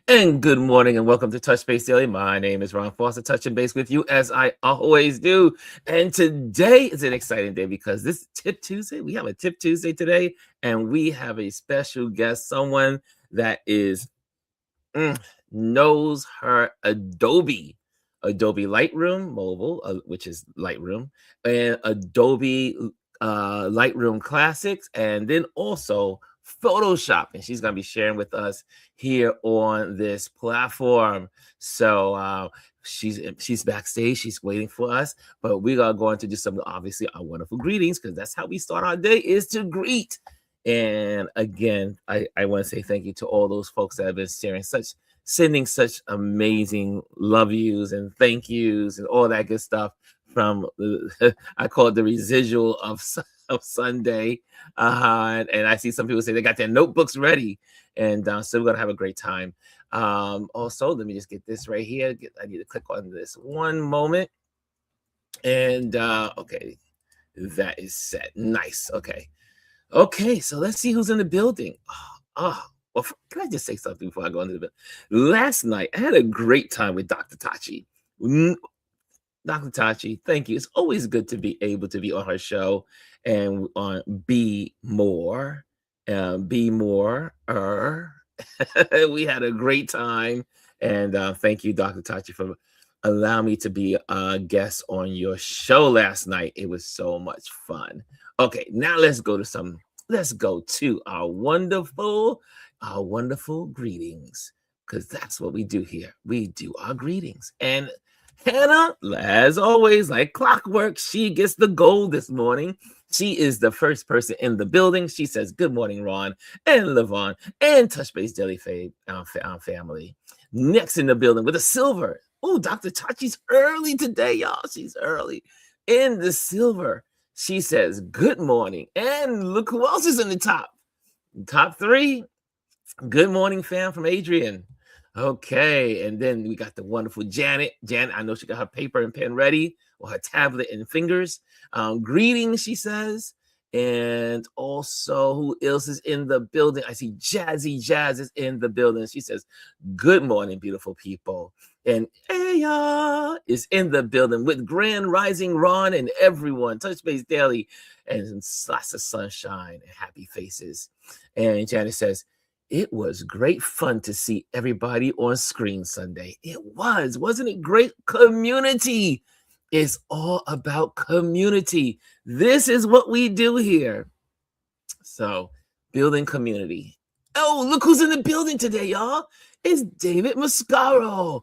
And good morning and welcome to Touch Base Daily. My name is Ron Foster, touching base with you as I always do. And today is an exciting day because this is Tip Tuesday. We have a Tip Tuesday today, and we have a special guest, someone that is mm, knows her Adobe Lightroom mobile, which is Lightroom, and Adobe Lightroom Classics, and then also Photoshop. And she's going to be sharing with us here on this platform. So she's backstage. She's waiting for us, but we are going to do some obviously our wonderful greetings because that's how we start our day is to greet. And again, I want to say thank you to all those folks that have been sending such amazing love yous and thank yous and all that good stuff from I call it the residual of Sunday. And I see some people say they got their notebooks ready, and so we're gonna have a great time. Also, let me just get this right here. I need to click on this one moment, and okay, that is set. Nice. Okay, so let's see who's in the building. Well, can I just say something before I go into the building? Last night, I had a great time with Dr. Tachi. Dr. Tachi, thank you. It's always good to be able to be on her show and on Be More. Be More. We had a great time. And thank you, Dr. Tachi, for allowing me to be a guest on your show last night. It was so much fun. Okay, now let's go to our wonderful greetings, because that's what we do here. We do our greetings. And Hannah, as always, like clockwork, she gets the gold this morning. She is the first person in the building. She says, "Good morning, Ron and Lavonne and Touch Base Daily family." Next in the building with a silver. Oh, Dr. Tachi's early today, y'all. She's early in the silver. She says, "Good morning." And look who else is in the top three. Good morning, fam, from Adrian. Okay, and then we got the wonderful Janet. Janet, I know she got her paper and pen ready, or her tablet and fingers. Greetings, she says. And also, who else is in the building? I see Jazzy Jazz is in the building. She says, "Good morning, beautiful people." And Aya is in the building with Grand Rising Ron and everyone. Touch Base Daily and lots of sunshine and happy faces. And Janet says, "It was great fun to see everybody on screen Sunday." It was, wasn't it great? Community. It's all about community. This is what we do here. So, building community. Oh, look who's in the building today, y'all. It's David Mascaro.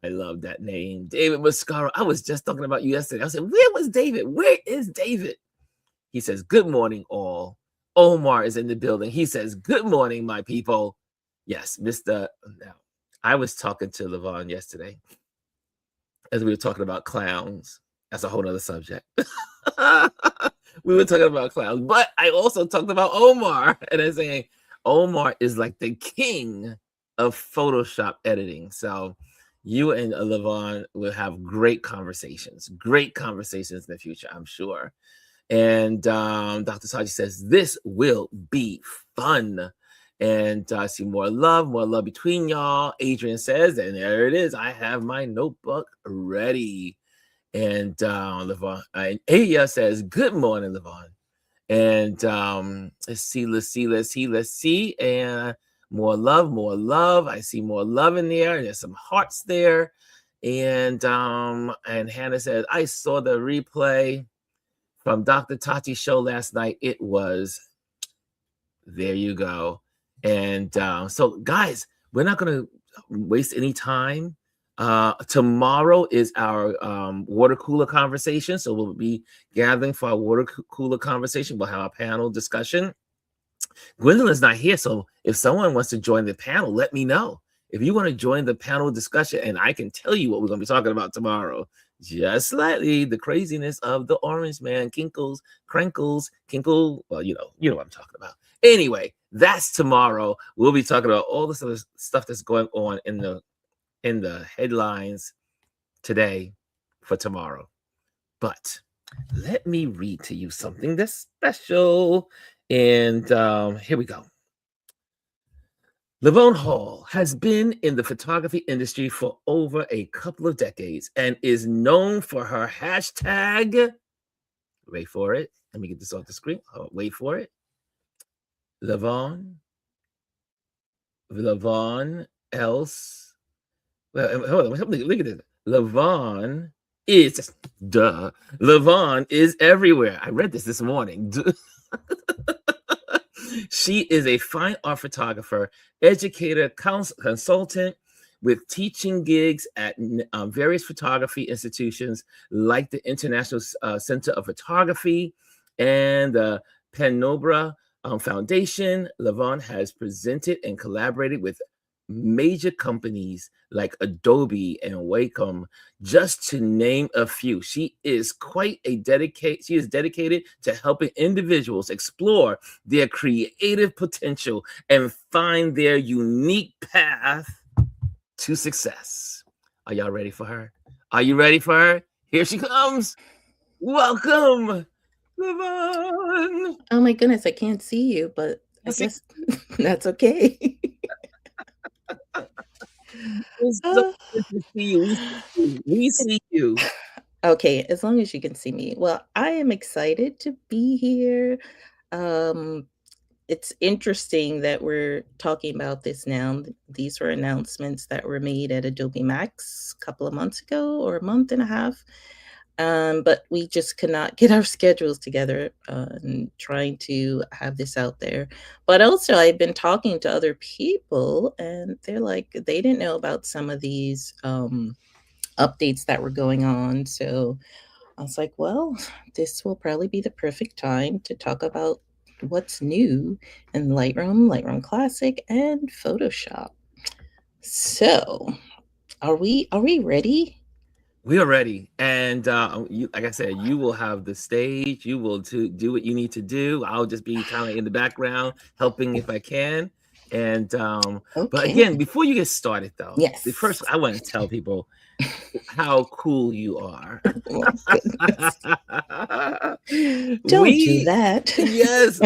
I love that name, David Mascaro. I was just talking about you yesterday. I said, "Where was David? Where is David?" He says, "Good morning, all." Omar is in the building. He says, "Good morning, my people." Yes, Mr. Now, I was talking to Lavonne yesterday as we were talking about clowns. That's a whole nother subject. We were talking about clowns, but I also talked about Omar, and I'm saying Omar is like the king of Photoshop editing. So you and Lavonne will have great conversations in the future, I'm sure. And Dr. Saji says, "This will be fun." And I see more love between y'all. Adrian says, and there it is. I have my notebook ready. And Lavonne, and Aya says, "Good morning, Lavonne." And let's see. And more love. I see more love in there. And there's some hearts there. And Hannah says, "I saw the replay from Dr. Tati's show last night." It was, there you go. And so, guys, we're not going to waste any time. Tomorrow is our water cooler conversation. So we'll be gathering for our water cooler conversation. We'll have a panel discussion. Gwendolyn's not here. So if someone wants to join the panel, let me know. If you want to join the panel discussion, and I can tell you what we're going to be talking about tomorrow. Just slightly, the craziness of the orange man, Kinkles, Crinkles, Kinkle. Well, you know what I'm talking about. Anyway, that's tomorrow. We'll be talking about all this other stuff that's going on in the headlines today for tomorrow. But let me read to you something that's special. And here we go. Lavonne Hall has been in the photography industry for over a couple of decades and is known for her hashtag. Wait for it. Let me get this off the screen. Oh, wait for it. Lavonne. Lavonne else. Well, hold on. Look at this. Lavonne is duh. Lavonne is everywhere. I read this morning. She is a fine art photographer, educator, consultant with teaching gigs at various photography institutions like the International Center of Photography and the Penobra Foundation. Lavonne has presented and collaborated with major companies like Adobe and Wacom, just to name a few. She is dedicated to helping individuals explore their creative potential and find their unique path to success. Are y'all ready for her? Are you ready for her? Here she comes. Welcome, Lavonne. Oh my goodness, I can't see you, but I guess that's okay. It's so Uh, good to see you. We see you. okay, as long as you can see me. Well, I am excited to be here. Um, it's interesting that we're talking about this now. These were announcements that were made at Adobe Max a couple of months ago or a month and a half. But we just could not get our schedules together and trying to have this out there. But also, I've been talking to other people, and they're like, they didn't know about some of these updates that were going on. So I was like, well, this will probably be the perfect time to talk about what's new in Lightroom Classic, and Photoshop. So, are we ready? We are ready, and like I said, you will have the stage. You will do what you need to do. I'll just be kind of in the background, helping if I can. And but Okay. again, before you get started, though, the first Yes. I want to tell people how cool you are. Oh my goodness. Don't do we that. Yes,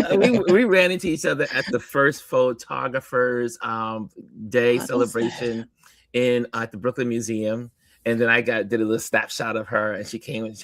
we ran into each other at the first photographers day What was that? celebration in at the Brooklyn Museum, and then I did a little snapshot of her, and she came and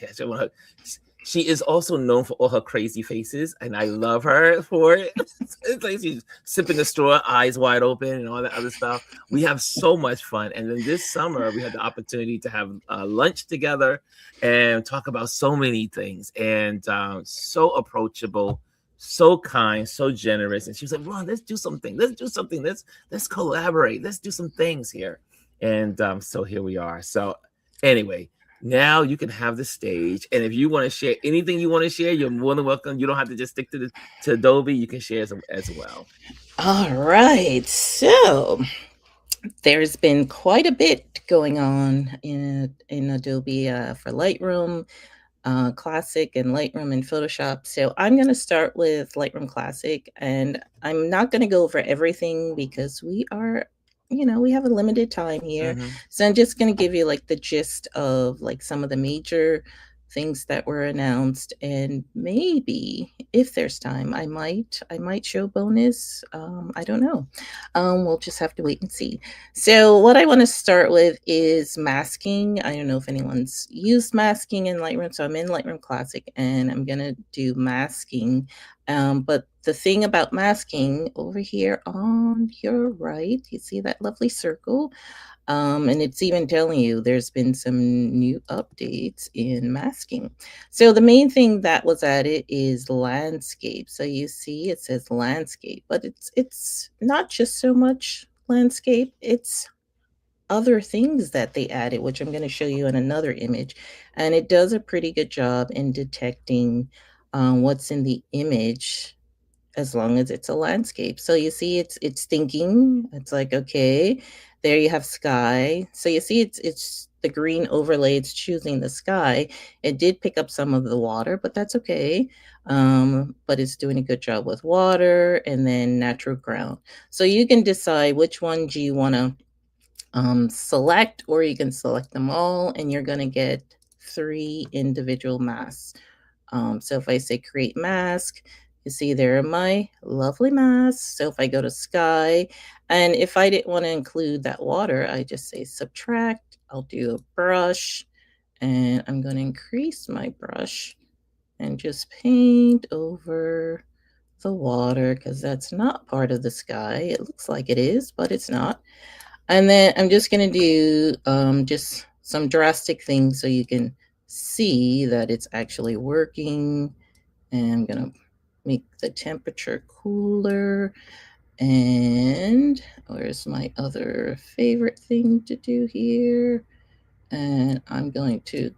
she is also known for all her crazy faces, and I love her for it. It's like she's sipping a straw, eyes wide open, and all that other stuff. We have so much fun, and then this summer we had the opportunity to have lunch together and talk about so many things, and so approachable, so kind, so generous. And she was like, "Ron, let's do something. Let's do something. Let's collaborate. Let's do some things here." And so here we are. So anyway, now you can have the stage, and if you want to share anything you want to share, you're more than welcome. You don't have to just stick to Adobe. You can share as well. All right. So there's been quite a bit going on in Adobe for Lightroom Classic and Lightroom and Photoshop. So I'm going to start with Lightroom Classic, and I'm not going to go over everything because we have a limited time here. Mm-hmm. So I'm just going to give you like the gist of like some of the major things that were announced, and maybe if there's time I might show bonus. I don't know. We'll just have to wait and see. So what I want to start with is masking. I don't know if anyone's used masking in Lightroom. So I'm in Lightroom Classic and I'm going to do masking. But the thing about masking over here on your right, you see that lovely circle? And it's even telling you there's been some new updates in masking. So the main thing that was added is landscape. So you see it says landscape, but it's not just so much landscape, it's other things that they added, which I'm going to show you in another image. And it does a pretty good job in detecting what's in the image as long as it's a landscape. So you see it's thinking. It's like, okay, there you have sky. So you see it's the green overlay, it's choosing the sky. It did pick up some of the water, but that's okay. But it's doing a good job with water and then natural ground. So you can decide which one do you want to select, or you can select them all, and you're going to get 3 individual masks. So if I say create mask, You see there are my lovely masks. So if I go to sky, and if I didn't want to include that water, I just say subtract. I'll do a brush, and I'm going to increase my brush and just paint over the water because that's not part of the sky. It looks like it is, but it's not. And then I'm just going to do just some drastic things so you can see that it's actually working. And I'm going to make the temperature cooler. And where's my other favorite thing to do here? And I'm going to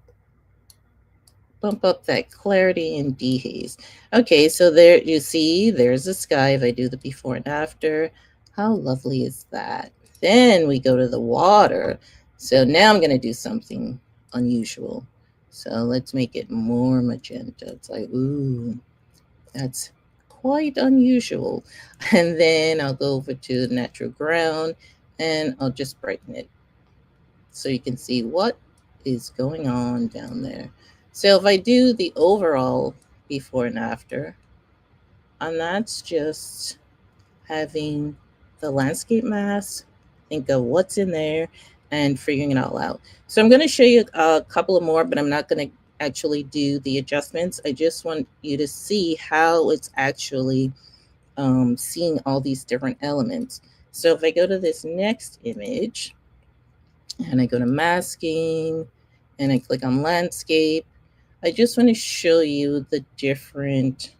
bump up that clarity and dehaze. Okay, so there you see, there's the sky. If I do the before and after, how lovely is that? Then we go to the water. So now I'm going to do something unusual. So let's make it more magenta. It's like, ooh, that's quite unusual. And then I'll go over to the natural ground and I'll just brighten it so you can see what is going on down there. So if I do the overall before and after, and that's just having the landscape mask, think of what's in there and figuring it all out. So I'm going to show you a couple of more, but I'm not going to actually do the adjustments. I just want you to see how it's actually seeing all these different elements. So if I go to this next image and I go to masking and I click on landscape, I just want to show you the different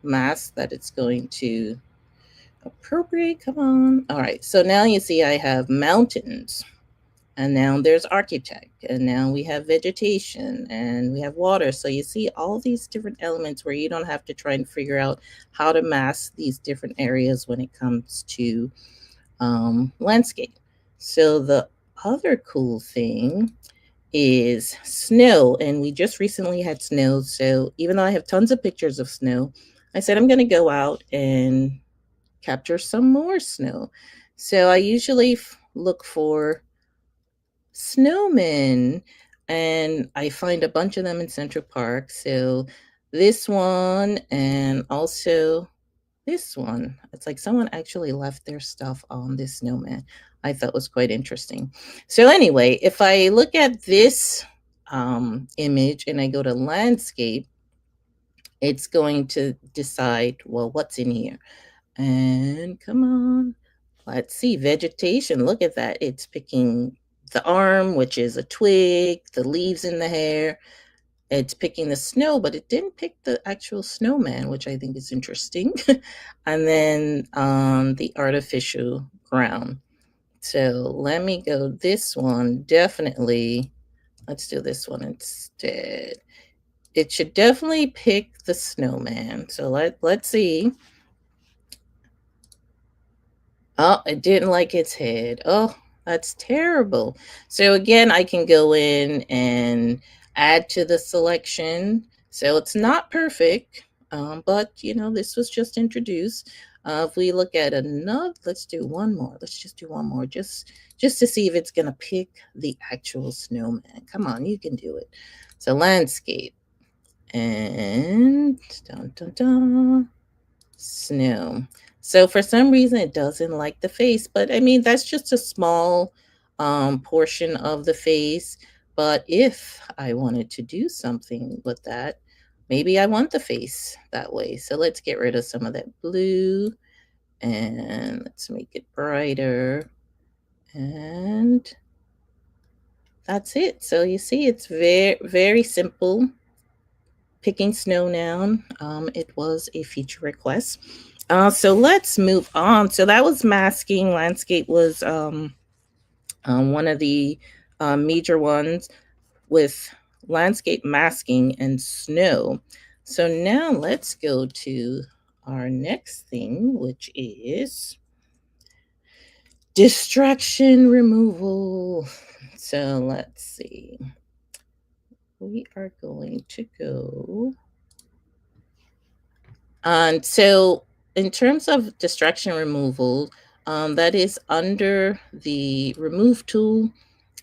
masks that it's going to appropriate. Come on. All right. So now you see I have mountains, and now there's architect, and now we have vegetation, and we have water. So you see all these different elements where you don't have to try and figure out how to mask these different areas when it comes to landscape. So the other cool thing is snow, and we just recently had snow. So even though I have tons of pictures of snow, I said I'm going to go out and capture some more snow. So I usually look for snowmen, and I find a bunch of them in Central Park. So this one and also this one, it's like someone actually left their stuff on this snowman. I thought was quite interesting. So anyway, if I look at this image and I go to landscape, it's going to decide, well, what's in here? And come on, let's see, vegetation. Look at that. It's picking the arm, which is a twig, the leaves in the hair. It's picking the snow, but it didn't pick the actual snowman, which I think is interesting. And then the artificial ground. So let me go this one. Definitely, let's do this one instead. It should definitely pick the snowman. So let's see. Oh, it didn't like its head. Oh, that's terrible. So again, I can go in and add to the selection. So it's not perfect, but you know, this was just introduced. If we look at another, let's do one more. Let's just do one more, just to see if it's gonna pick the actual snowman. Come on, you can do it. So landscape and dun dun dun. Snow. So for some reason it doesn't like the face, but I mean that's just a small portion of the face. But if I wanted to do something with that, maybe I want the face that way. So let's get rid of some of that blue and let's make it brighter. And that's it. So you see it's very, very simple. Picking snow now. It was a feature request. So let's move on. So that was masking. Landscape was one of the major ones with landscape masking and snow. So now let's go to our next thing, which is distraction removal. So let's see. We are going to go. And so in terms of distraction removal, that is under the remove tool.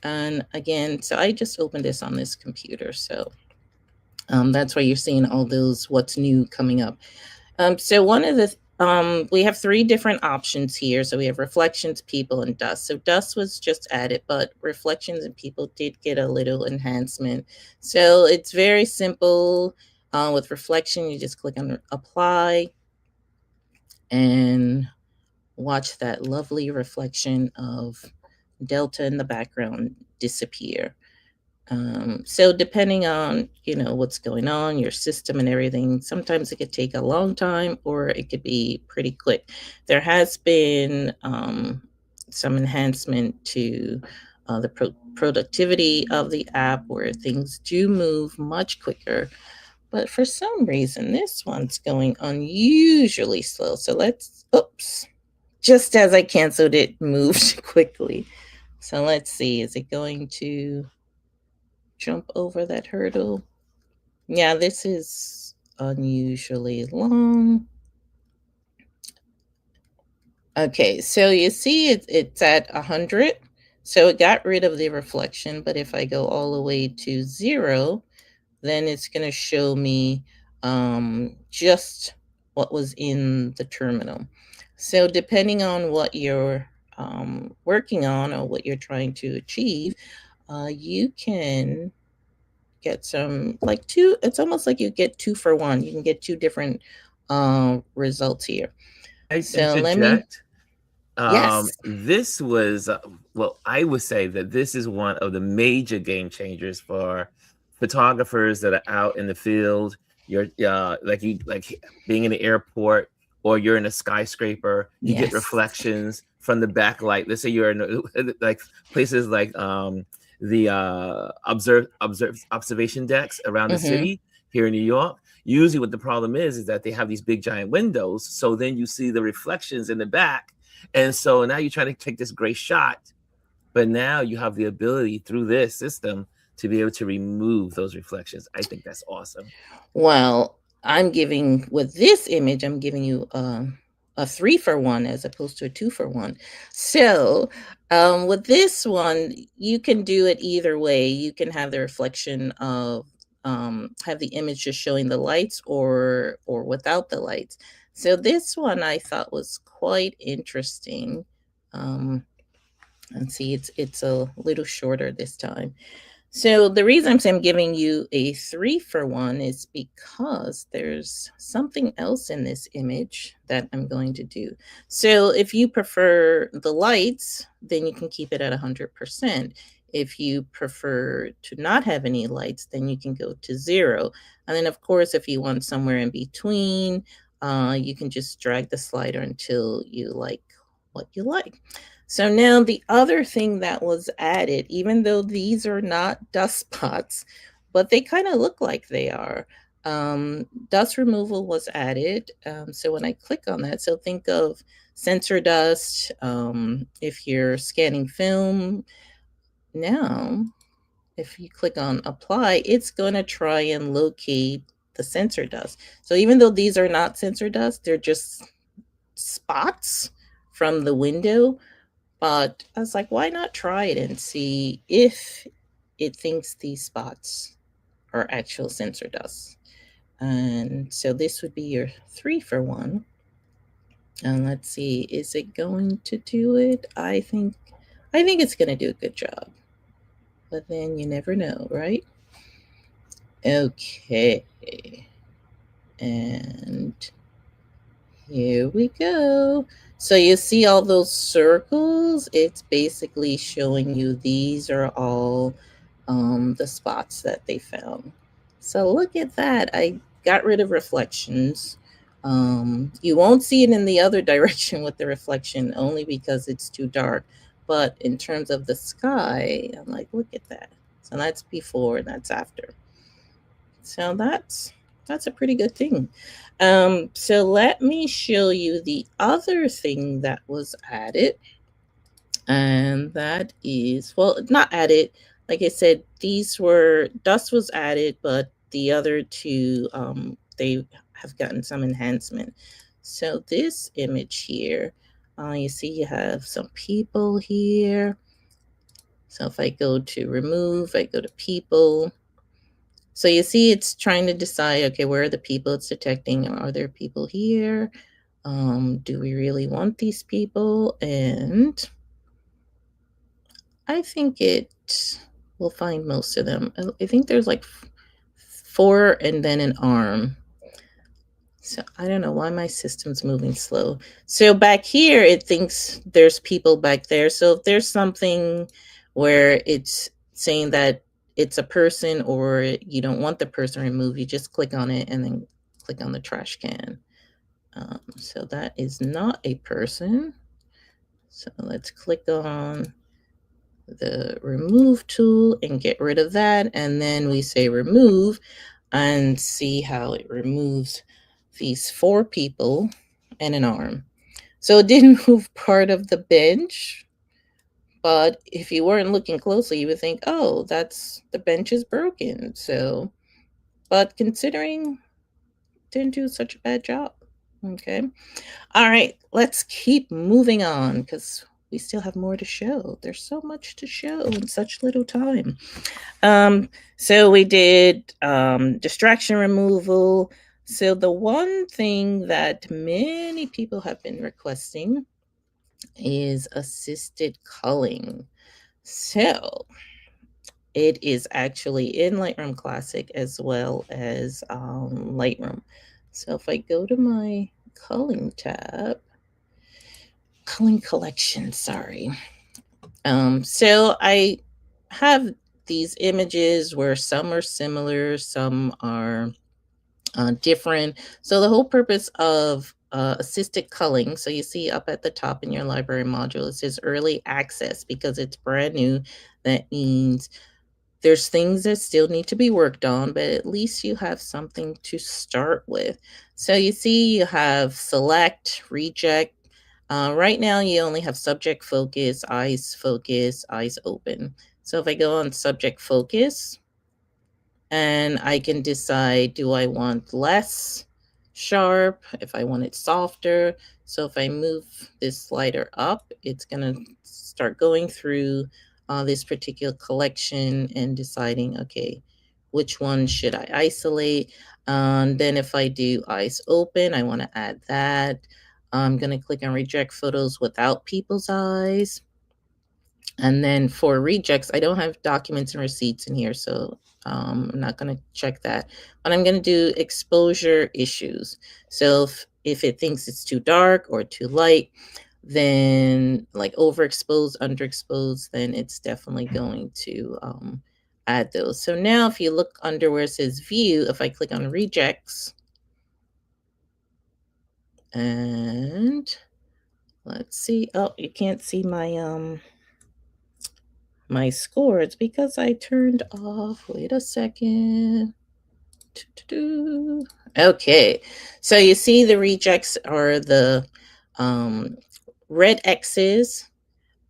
And again, so I just opened this on this computer. So that's why you're seeing all those what's new coming up. So one of the we have three different options here. So we have reflections, people, and dust. So dust was just added, but reflections and people did get a little enhancement. So it's very simple. With reflection, you just click on apply and watch that lovely reflection of delta in the background disappear. So depending on, what's going on, your system and everything, sometimes it could take a long time or it could be pretty quick. There has been some enhancement to the productivity of the app where things do move much quicker. But for some reason, this one's going unusually slow. So oops, just as I canceled it, moved quickly. So let's see, is it going to jump over that hurdle? Yeah, this is unusually long. Okay, so you see it's at 100. So it got rid of the reflection, but if I go all the way to 0, then it's going to show me just what was in the terminal. So depending on what you're working on or what you're trying to achieve, you can get some like two. It's almost like you get 2 for 1. You can get two different results here. I So let me, interject. yes. This was, well, I would say that this is one of the major game changers for photographers that are out in the field. You're like being in the airport or you're in a skyscraper, you get Yes. reflections from the backlight. Let's say you're in like places like the observation decks around the Mm-hmm. city here in New York. Usually what the problem is that they have these big giant windows. So then you see the reflections in the back, and so now you're trying to take this great shot, but now you have the ability through this system to be able to remove those reflections. I think that's awesome. Well, with this image, I'm giving you a 3 for 1 as opposed to a 2 for 1. So with this one, you can do it either way. You can have the reflection of have the image just showing the lights or without the lights. So this one I thought was quite interesting. Um, and see, it's a little shorter this time. So the reason I'm saying I'm giving you a 3 for 1 is because there's something else in this image that I'm going to do. So if you prefer the lights, then you can keep it at 100%. If you prefer to not have any lights, then you can go to 0. And then, of course, if you want somewhere in between, you can just drag the slider until you like what you like. So now the other thing that was added, even though these are not dust spots, but they kind of look like they are. Dust removal was added. So when I click on that, so think of sensor dust. If you're scanning film, now if you click on apply, it's going to try and locate the sensor dust. So even though these are not sensor dust, they're just spots from the window. But I was like, why not try it and see if it thinks these spots are actual sensor dust? And so this would be your 3 for 1. And let's see, is it going to do it? I think it's going to do a good job. But then you never know, right? Okay. And here we go. So you see all those circles? It's basically showing you these are all the spots that they found. So look at that. I got rid of reflections. You won't see it in the other direction with the reflection only because it's too dark. But in terms of the sky, I'm like, look at that. So that's before and that's after. So that's a pretty good thing. So let me show you the other thing that was added, and that is, well, not added. Like I said, these were dust was added, but the other two, they have gotten some enhancement. So this image here, you see, you have some people here. So if I go to remove, I go to people. So you see it's trying to decide, okay, where are the people it's detecting? Are there people here? Do we really want these people? And I think it will find most of them. I think there's like 4 and then an arm. So I don't know why my system's moving slow. So back here, it thinks there's people back there. So if there's something where it's saying that it's a person or you don't want the person removed, you just click on it and then click on the trash can. So that is not a person. So let's click on the remove tool and get rid of that. And then we say remove and see how it removes these 4 people and an arm. So it didn't move part of the bench, but if you weren't looking closely, you would think, oh, that's the bench is broken. So, but considering didn't do such a bad job. Okay. All right, let's keep moving on because we still have more to show. There's so much to show in such little time. So we did distraction removal. So the one thing that many people have been requesting is assisted culling. So it is actually in Lightroom Classic as well as Lightroom. So if I go to my culling tab, culling collection, sorry. So I have these images where some are similar, some are different. So the whole purpose of assisted culling, so you see up at the top in your library module, it says early access because it's brand new. That means there's things that still need to be worked on, but at least you have something to start with. So you see you have select, reject. Right now you only have subject focus, eyes open. So if I go on subject focus, and I can decide, do I want less sharp, if I want it softer. So if I move this slider up, it's going to start going through this particular collection and deciding, okay, which one should I isolate? Then if I do eyes open, I want to add that. I'm going to click on reject photos without people's eyes. And then for rejects, I don't have documents and receipts in here, so I'm not going to check that. But I'm going to do exposure issues. So if it thinks it's too dark or too light, then like overexposed, underexposed, then it's definitely going to add those. So now if you look under where it says view, if I click on rejects, and let's see, oh, you can't see my score. It's because I turned off. Wait a second. Okay, so you see the rejects are the red X's.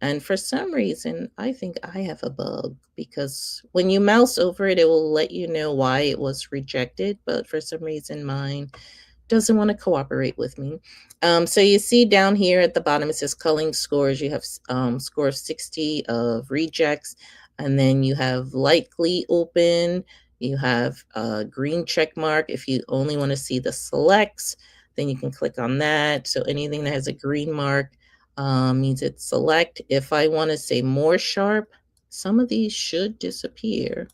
And for some reason, I think I have a bug because when you mouse over it, it will let you know why it was rejected. But for some reason, mine doesn't want to cooperate with me. So you see down here at the bottom, it says culling scores. You have score of 60 of rejects, and then you have likely open. You have a green check mark. If you only want to see the selects, then you can click on that. So anything that has a green mark means it's select. If I want to say more sharp, some of these should disappear.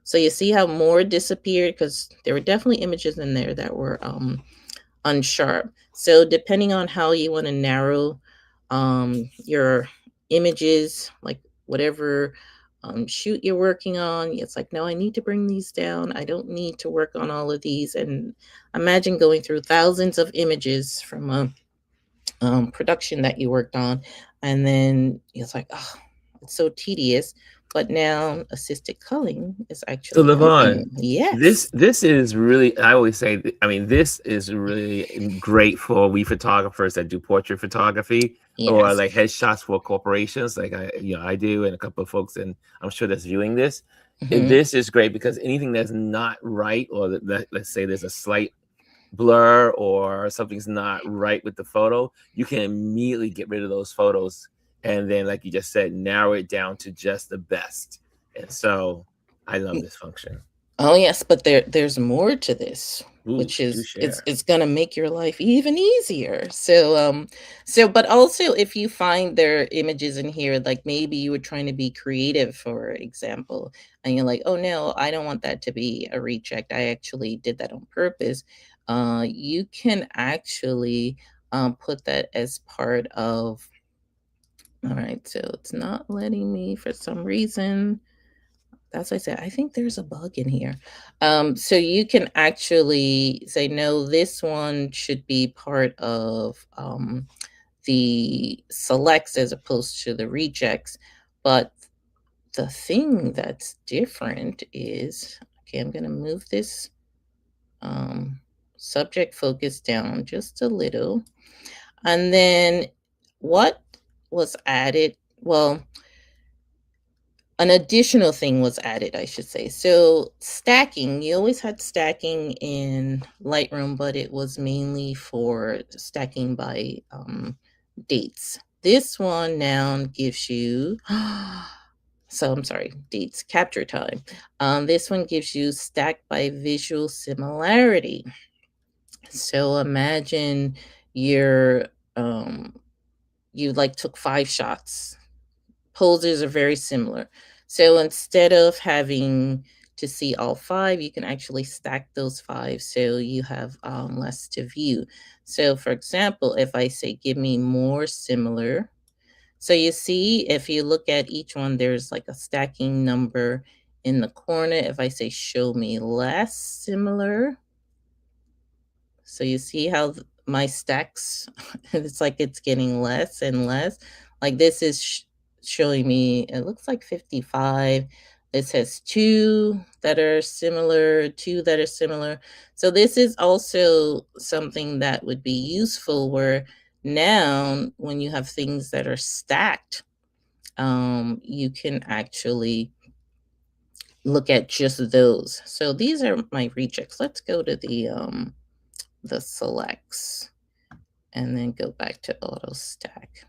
So you see how more disappeared because there were definitely images in there that were unsharp. So depending on how you want to narrow your images, like whatever shoot you're working on, it's like, no, I need to bring these down. I don't need to work on all of these. And imagine going through thousands of images from a production that you worked on, and then it's like, oh, it's so tedious. But now assisted culling is So actually Lavonne, working. Yes. this is really, I always say, I mean, this is really great for we photographers that do portrait photography or Yes. like headshots for corporations, like I do, and a couple of folks, and I'm sure that's viewing this. Hmm. This is great because anything that's not right, or let's say there's a slight blur or something's not right with the photo, you can immediately get rid of those photos, and then, like you just said, narrow it down to just the best. And so I love this function. Oh yes, but there's more to this, Ooh, which do is share. it's gonna make your life even easier. So but also if you find there are images in here, like maybe you were trying to be creative, for example, and you're like, oh no, I don't want that to be a reject. I actually did that on purpose. You can actually put that as part of. All right, so it's not letting me for some reason. That's what I said. I think there's a bug in here. So you can actually say, no, this one should be part of the selects as opposed to the rejects. But the thing that's different is, okay, I'm going to move this um, subject focus down just a little. And then what was added? Well, an additional thing was added, I should say. So stacking, you always had stacking in Lightroom, but it was mainly for stacking by dates. This one now gives you, so I'm sorry, dates, capture time. This one gives you stack by visual similarity. So imagine you're, um, you like took 5 shots. Poses are very similar. So instead of having to see all 5, you can actually stack those 5 so you have less to view. So for example, if I say, give me more similar, so you see, if you look at each one, there's like a stacking number in the corner. If I say, show me less similar, so you see how my stacks, it's like it's getting less and less. Like this is showing me, it looks like 55. This has 2 that are similar, 2 that are similar. So this is also something that would be useful where now when you have things that are stacked, you can actually look at just those. So these are my rejects. Let's go to the selects and then go back to auto stack.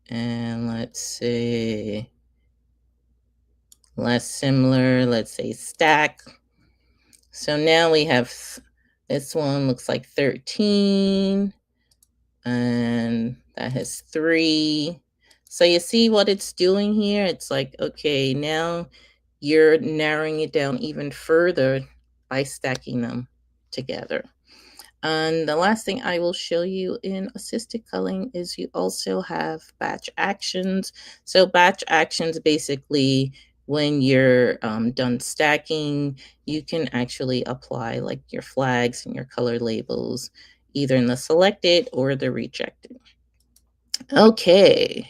And let's say less similar, let's say stack. So now we have this one looks like 13 and that has 3. So you see what it's doing here? It's like, okay, now you're narrowing it down even further by stacking them together. And the last thing I will show you in assisted culling is you also have batch actions. So batch actions basically, when you're done stacking, you can actually apply like your flags and your color labels either in the selected or the rejected. Okay.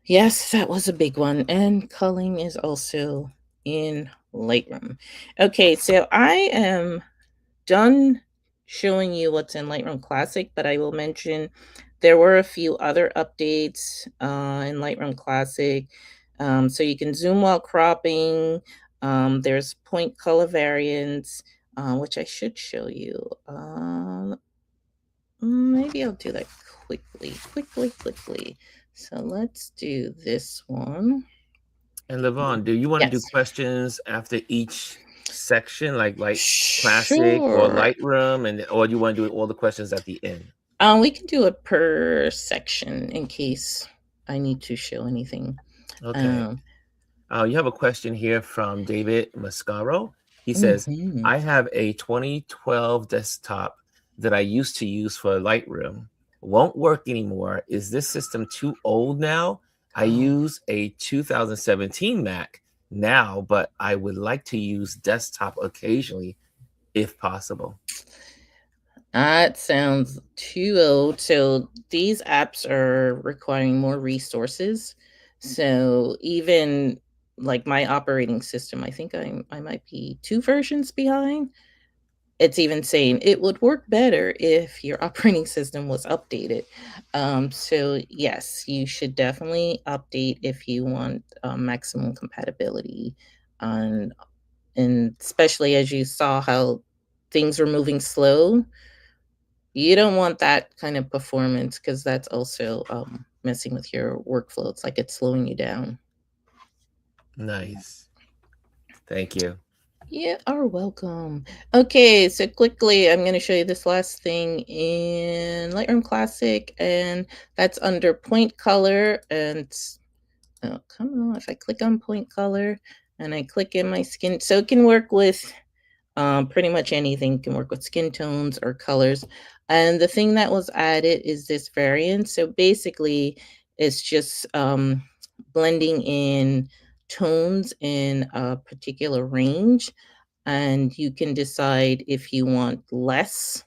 Yes, that was a big one. And culling is also in Lightroom. Okay, so I am done showing you what's in Lightroom Classic, but I will mention there were a few other updates in Lightroom Classic. So you can zoom while cropping. There's point color variants, which I should show you. Maybe I'll do that quickly. So let's do this one. And Lavonne, do you want to do Yes. questions after each section, like Classic or Sure. Lightroom, and or do you want to do all the questions at the end? We can do it per section in case I need to show anything. Okay. Um, You have a question here from David Mascaro. He says, mhm. I have a 2012 desktop that I used to use for Lightroom. Won't work anymore. Is this system too old now? I Oh, use a 2017 Mac now, but I would like to use desktop occasionally if possible. that sounds too old. So these apps are requiring more resources. So even like my operating system, I think I might be 2 versions behind. It's even saying it would work better if your operating system was updated. So yes, you should definitely update if you want maximum compatibility on, and especially as you saw how things were moving slow, you don't want that kind of performance because that's also messing with your workflow. It's like it's slowing you down. Nice. Thank you. You are welcome. Okay, so quickly, I'm going to show you this last thing in Lightroom Classic, and that's under point color. And oh, come on, if I click on point color and I click in my skin, so it can work with pretty much anything, can work with skin tones or colors. And the thing that was added is this variant. So basically, it's just blending in tones in a particular range. And you can decide if you want less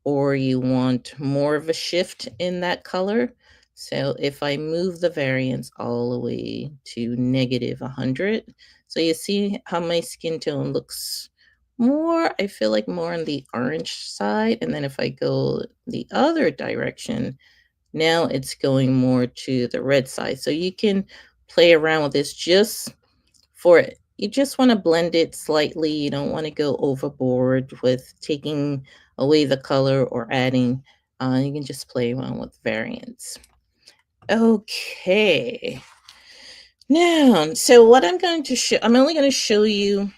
or you want more of a shift in that color. So if I move the variance all the way to -100, so you see how my skin tone looks more, I feel like more on the orange side. And then if I go the other direction, now it's going more to the red side. So you can play around with this just for it. You just want to blend it slightly. You don't want to go overboard with taking away the color or adding. You can just play around with variants. Okay. Now, so what I'm going to show, I'm only going to show you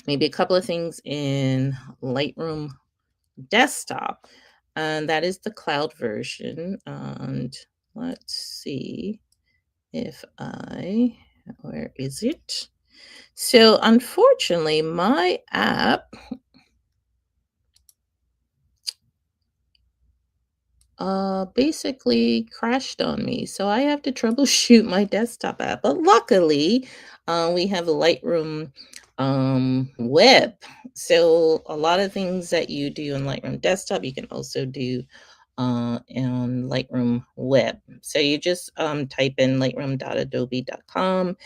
maybe a couple of things in Lightroom Desktop, and that is the cloud version. And let's see if where is it? So unfortunately, my app basically crashed on me. So I have to troubleshoot my desktop app. But luckily, we have a Lightroom web. So a lot of things that you do in Lightroom desktop, you can also do on Lightroom web. So you just type in lightroom.adobe.com.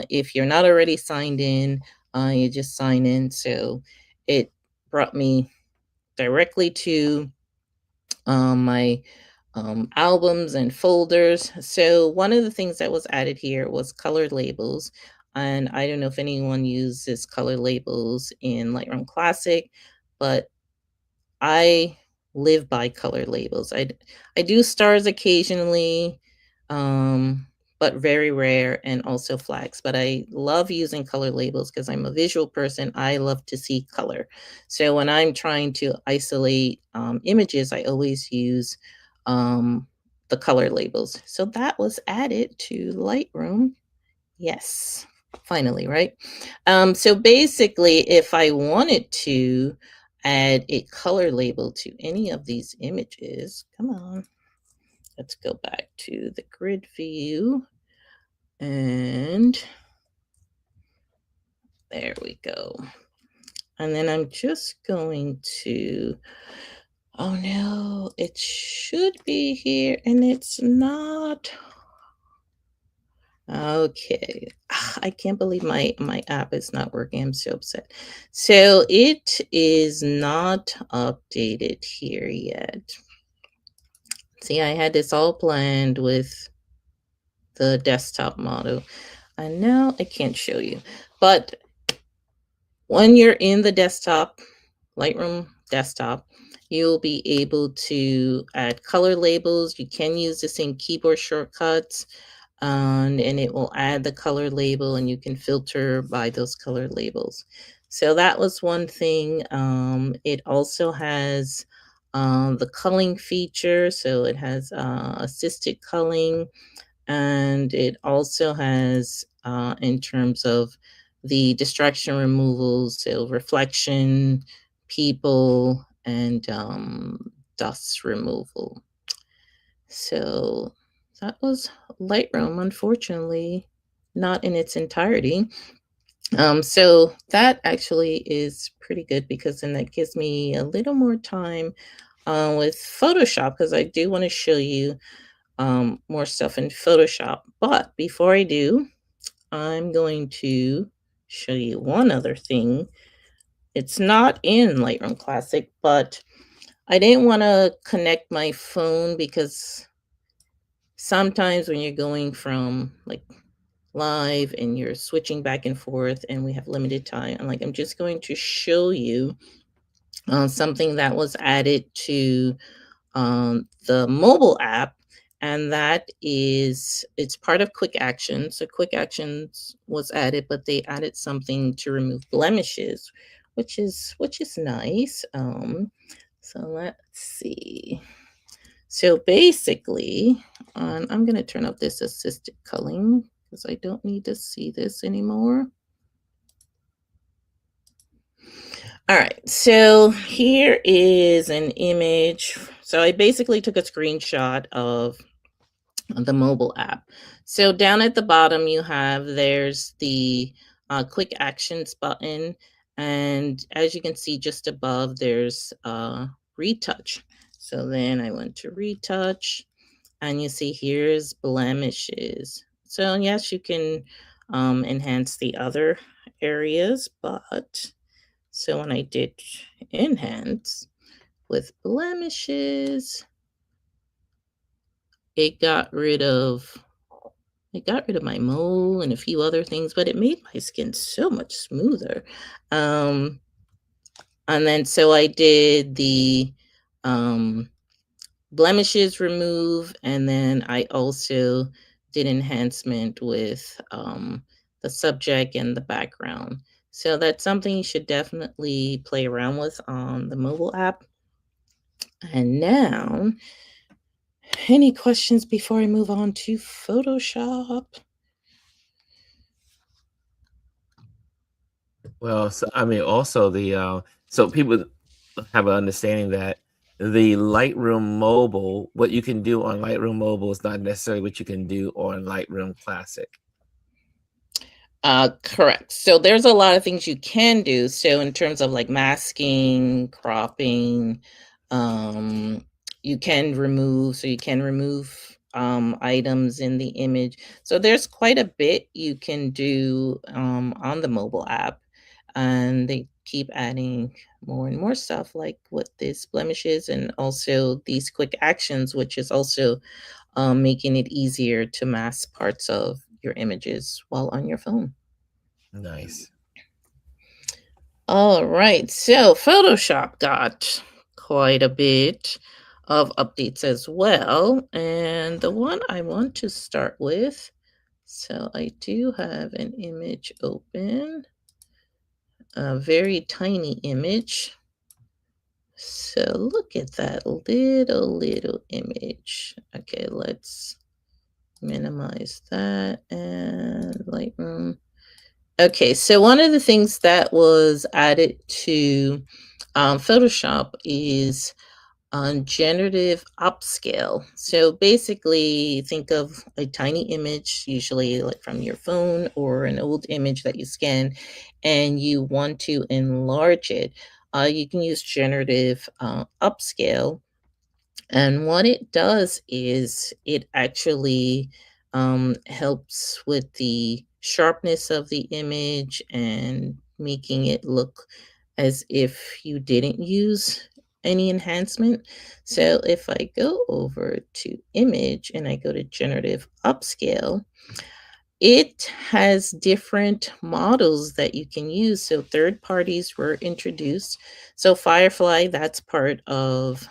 If you're not already signed in, you just sign in. So it brought me directly to my albums and folders. So one of the things that was added here was color labels. And I don't know if anyone uses color labels in Lightroom Classic, but I live by color labels. I do stars occasionally, but very rare, and also flags. But I love using color labels because I'm a visual person. I love to see color. So when I'm trying to isolate images, I always use the color labels. So that was added to Lightroom. Yes, finally, right? So basically, if I wanted to add a color label to any of these images, come on, let's go back to the grid view. And there we go. And then I'm just going to, oh no, it should be here and it's not. Okay. I can't believe my app is not working. I'm so upset. So it is not updated here yet. See, I had this all planned with the desktop model. And now I can't show you. But when you're in the desktop, Lightroom desktop, you'll be able to add color labels. You can use the same keyboard shortcuts, and it will add the color label, and you can filter by those color labels. So that was one thing. It also has the culling feature. So it has assisted culling, and it also has, in terms of the distraction removal, so reflection, people, and dust removal. So that was Lightroom, unfortunately, not in its entirety. So that actually is pretty good because then that gives me a little more time with Photoshop, because I do want to show you more stuff in Photoshop. But before I do, I'm going to show you one other thing. It's not in Lightroom Classic, but I didn't want to connect my phone because sometimes when you're going from like live and you're switching back and forth and we have limited time, I'm just going to show you something that was added to the mobile app, and that is, it's part of Quick Actions. So Quick Actions was added, but they added something to remove blemishes, which is nice. So let's see. So basically, I'm going to turn off this assisted culling because I don't need to see this anymore. All right, so here is an image. So I basically took a screenshot of the mobile app. So down at the bottom, there's the quick actions button. And as you can see just above, there's retouch. So then I went to retouch, and you see here's blemishes. So yes, you can enhance the other areas, but so when I did enhance with blemishes, it got rid of my mole and a few other things, but it made my skin so much smoother. And then so I did the blemishes remove, and then I also did enhancement with the subject and the background. So that's something you should definitely play around with on the mobile app. And now, any questions before I move on to Photoshop? Well, so I mean, also so people have an understanding that the Lightroom Mobile, what you can do on Lightroom Mobile is not necessarily what you can do on Lightroom Classic. Correct. So there's a lot of things you can do. So in terms of like masking, cropping, you can remove, items in the image. So there's quite a bit you can do on the mobile app, and they keep adding more and more stuff like with this blemishes and also these quick actions, which is also making it easier to mask parts of your images while on your phone. Nice. All right, so Photoshop got quite a bit of updates as well. And the one I want to start with, so I do have an image open, a very tiny image. So look at that little image. Okay, let's minimize that and Lightroom. Okay, so one of the things that was added to Photoshop is generative upscale. So basically, think of a tiny image, usually like from your phone or an old image that you scan, and you want to enlarge it. You can use generative upscale, and what it does is it actually helps with the sharpness of the image and making it look as if you didn't use any enhancement. So if I go over to image and I go to generative upscale, it has different models that you can use. So third parties were introduced. So Firefly, that's part of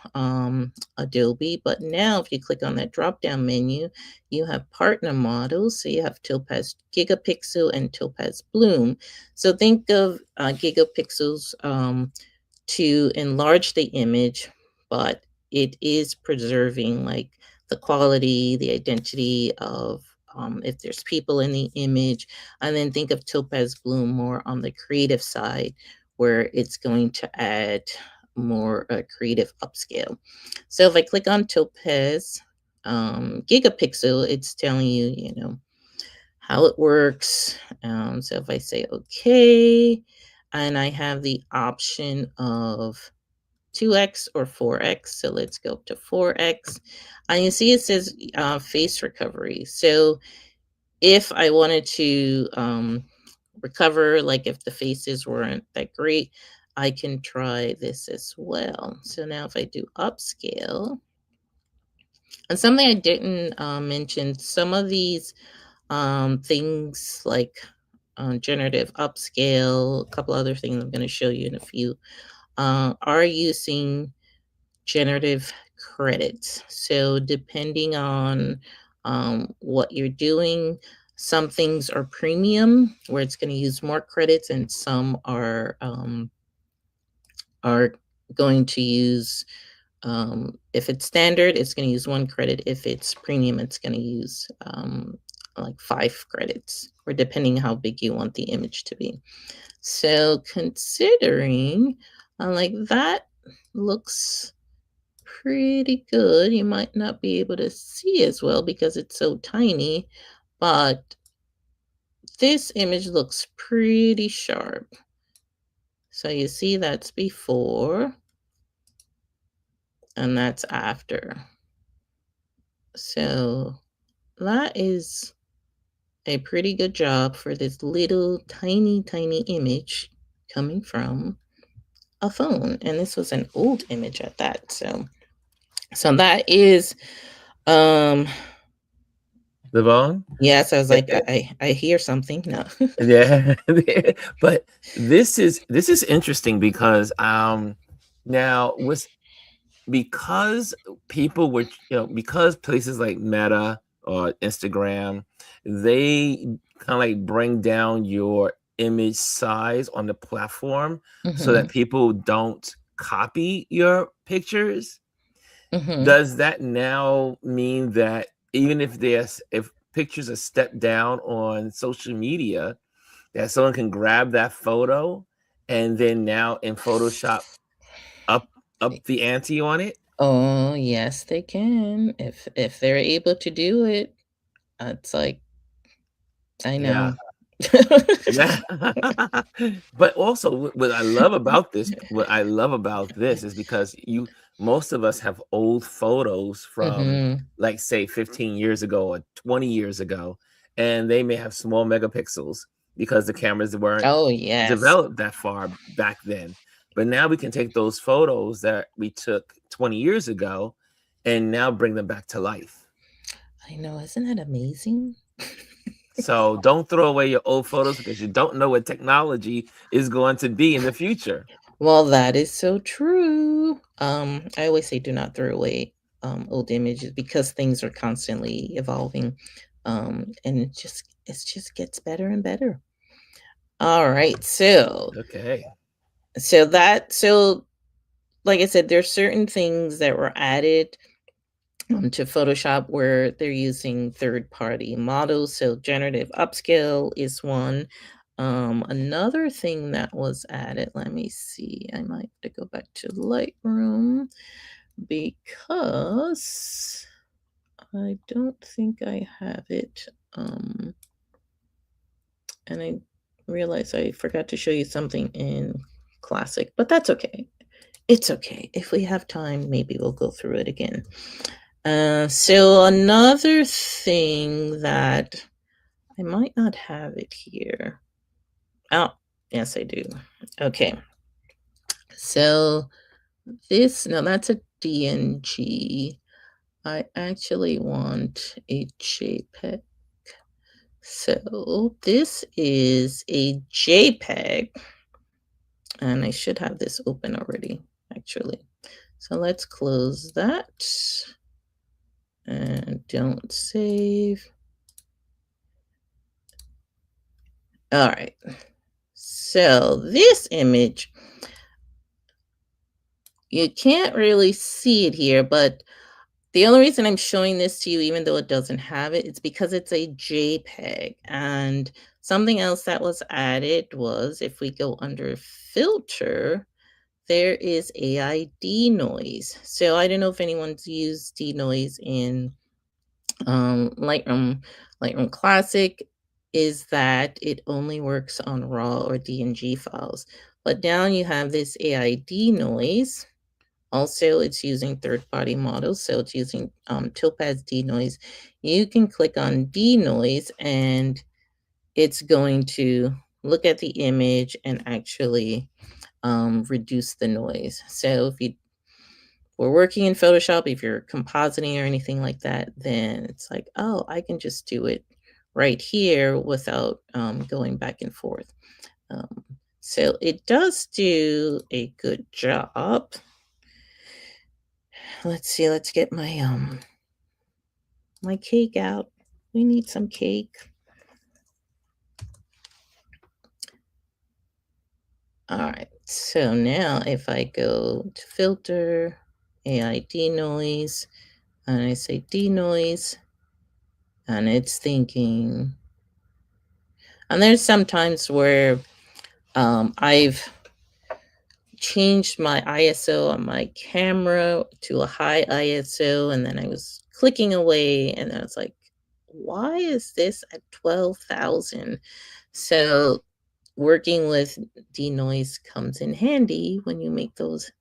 Adobe. But now if you click on that drop-down menu, you have partner models. So you have Topaz Gigapixel and Topaz Bloom. So think of gigapixels to enlarge the image, but it is preserving like the quality, the identity of if there's people in the image. And then think of Topaz Bloom more on the creative side, where it's going to add more creative upscale. So if I click on Topaz Gigapixel, it's telling you, how it works. So if I say okay, and I have the option of 2x or 4x. So let's go up to 4x. And you see it says face recovery. So if I wanted to recover, like if the faces weren't that great, I can try this as well. So now if I do upscale, and something I didn't mention, some of these things like generative upscale, a couple other things I'm going to show you in a few, are using generative credits. So depending on what you're doing, some things are premium where it's going to use more credits, and some are going to use, if it's standard, it's going to use 1 credit. If it's premium, it's going to use like 5 credits, or depending how big you want the image to be. So considering like that looks pretty good. You might not be able to see as well because it's so tiny, but this image looks pretty sharp. So you see that's before and that's after. So that is a pretty good job for this little tiny image coming from a phone. And this was an old image at that. So that is Lavonne? yes, I was Eh, like, eh, I hear something. No. yeah. But this is interesting because now was because people were, because places like Meta or Instagram, they kind of like bring down your image size on the platform so that Hmm. people don't copy your pictures. Hmm. Does that now mean that even if pictures are stepped down on social media, that someone can grab that photo and then now in Photoshop up the ante on it? Oh, yes, they can. If they're able to do it, it's like, I Yeah. know. Yeah. But also what I love about this is because most of us have old photos from Hmm. like say 15 years ago or 20 years ago, and they may have small megapixels because the cameras weren't Oh, yes. developed that far back then. But now we can take those photos that we took 20 years ago and now bring them back to life. I know. Isn't that amazing? So don't throw away your old photos because you don't know what technology is going to be in the future. Well, that is so true. I always say do not throw away old images because things are constantly evolving. And it just gets better and better. All right. Okay. So like I said, there's certain things that were added to Photoshop where they're using third-party models. So generative upscale is one. Another thing that was added, let me see, I might have to go back to Lightroom because I don't think I have it. And I realized I forgot to show you something in Classic, but that's okay. It's okay. If we have time, maybe we'll go through it again. So another thing that I might not have it here. Oh, yes, I do. Okay. So this, no, that's a DNG. I actually want a JPEG. So this is a JPEG, and I should have this open already, actually. So let's close that and don't save. All right. So this image, you can't really see it here, but the only reason I'm showing this to you, even though it doesn't have it, it's because it's a JPEG. And something else that was added was if we go under filter, there is AI denoise. So I don't know if anyone's used denoise in Lightroom Classic, is that it only works on RAW or DNG files. But now you have this AI denoise. Also, it's using third-party models, so it's using Topaz denoise. You can click on denoise, and it's going to look at the image and actually reduce the noise. So if you were working in Photoshop, if you're compositing or anything like that, then it's like, oh, I can just do it right here without going back and forth. Um, so it does do a good job. let's see, let's get my my cake out. We need some cake. All right, so now if I go to filter, AI denoise, and I say denoise, and it's thinking, and there's sometimes where I've changed my ISO on my camera to a high ISO, and then I was clicking away, and I was like, why is this at 12,000? So working with denoise comes in handy when you make those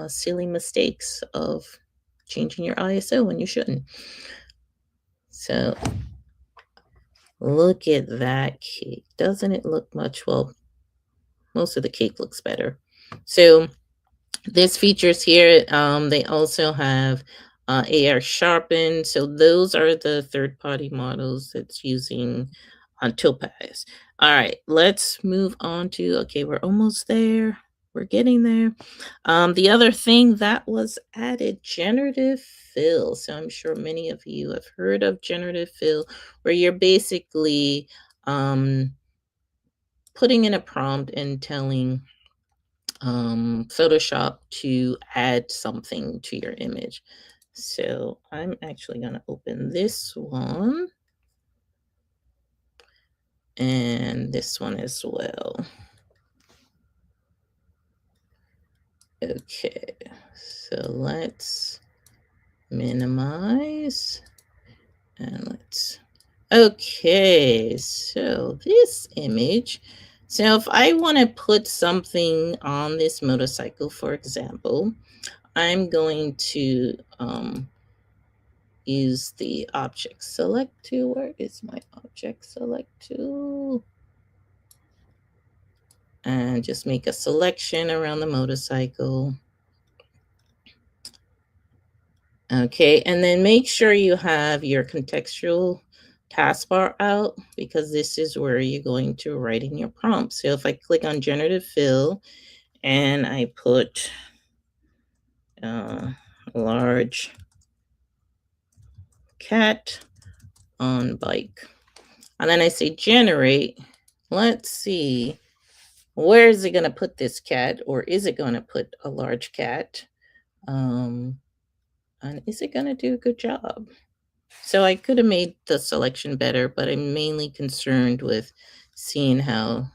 silly mistakes of changing your ISO when you shouldn't. So look at that cake. Doesn't it look much? Well, most of the cake looks better. So this features here, they also have AR sharpen. So those are the third-party models that's using Topaz. All right, let's move on to, okay, we're almost there. We're getting there. The other thing that was added, generative fill. So I'm sure many of you have heard of generative fill, where you're basically putting in a prompt and telling Photoshop to add something to your image. So I'm actually going to open this one and this one as well. Okay, so let's minimize and let's, okay, so this image, so if I want to put something on this motorcycle, for example, I'm going to use the object select tool. Where is my object select tool? And just make a selection around the motorcycle. Okay, and then make sure you have your contextual taskbar out, because this is where you're going to write in your prompt. So if I click on generative fill and I put large cat on bike, and then I say generate, let's see, where is it going to put this cat, or is it going to put a large cat? And is it going to do a good job? So I could have made the selection better, but I'm mainly concerned with seeing how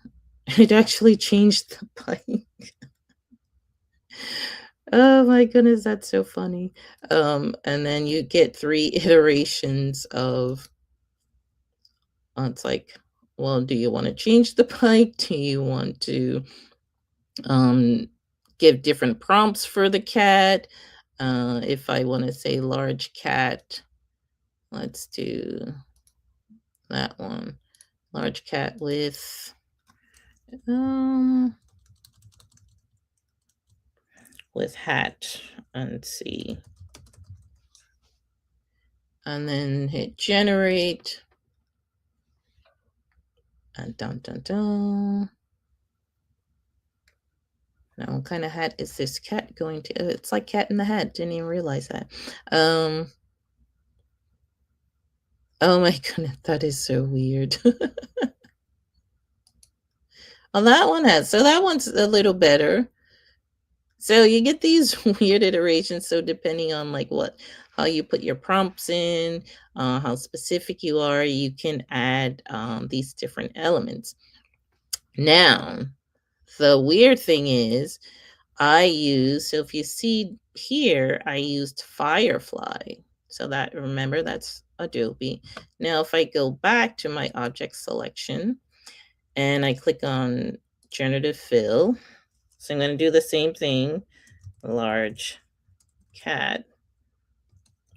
it actually changed the bike. Oh my goodness, that's so funny. And then you get 3 iterations of, it's like, well, do you want to change the bike? Do you want to give different prompts for the cat? If I want to say large cat, let's do that one. Large cat with hat, and see. And then hit generate. And dun dun dun. Now, what kind of hat is this cat going to? It's like Cat in the Hat. Didn't even realize that. Oh my goodness, that is so weird. Well, that one has, so that one's a little better. So you get these weird iterations. So depending on like how you put your prompts in, how specific you are, you can add these different elements. Now, the weird thing is, so if you see here, I used Firefly. So that, remember, that's Adobe. Now, if I go back to my object selection and I click on generative fill, so I'm going to do the same thing, large cat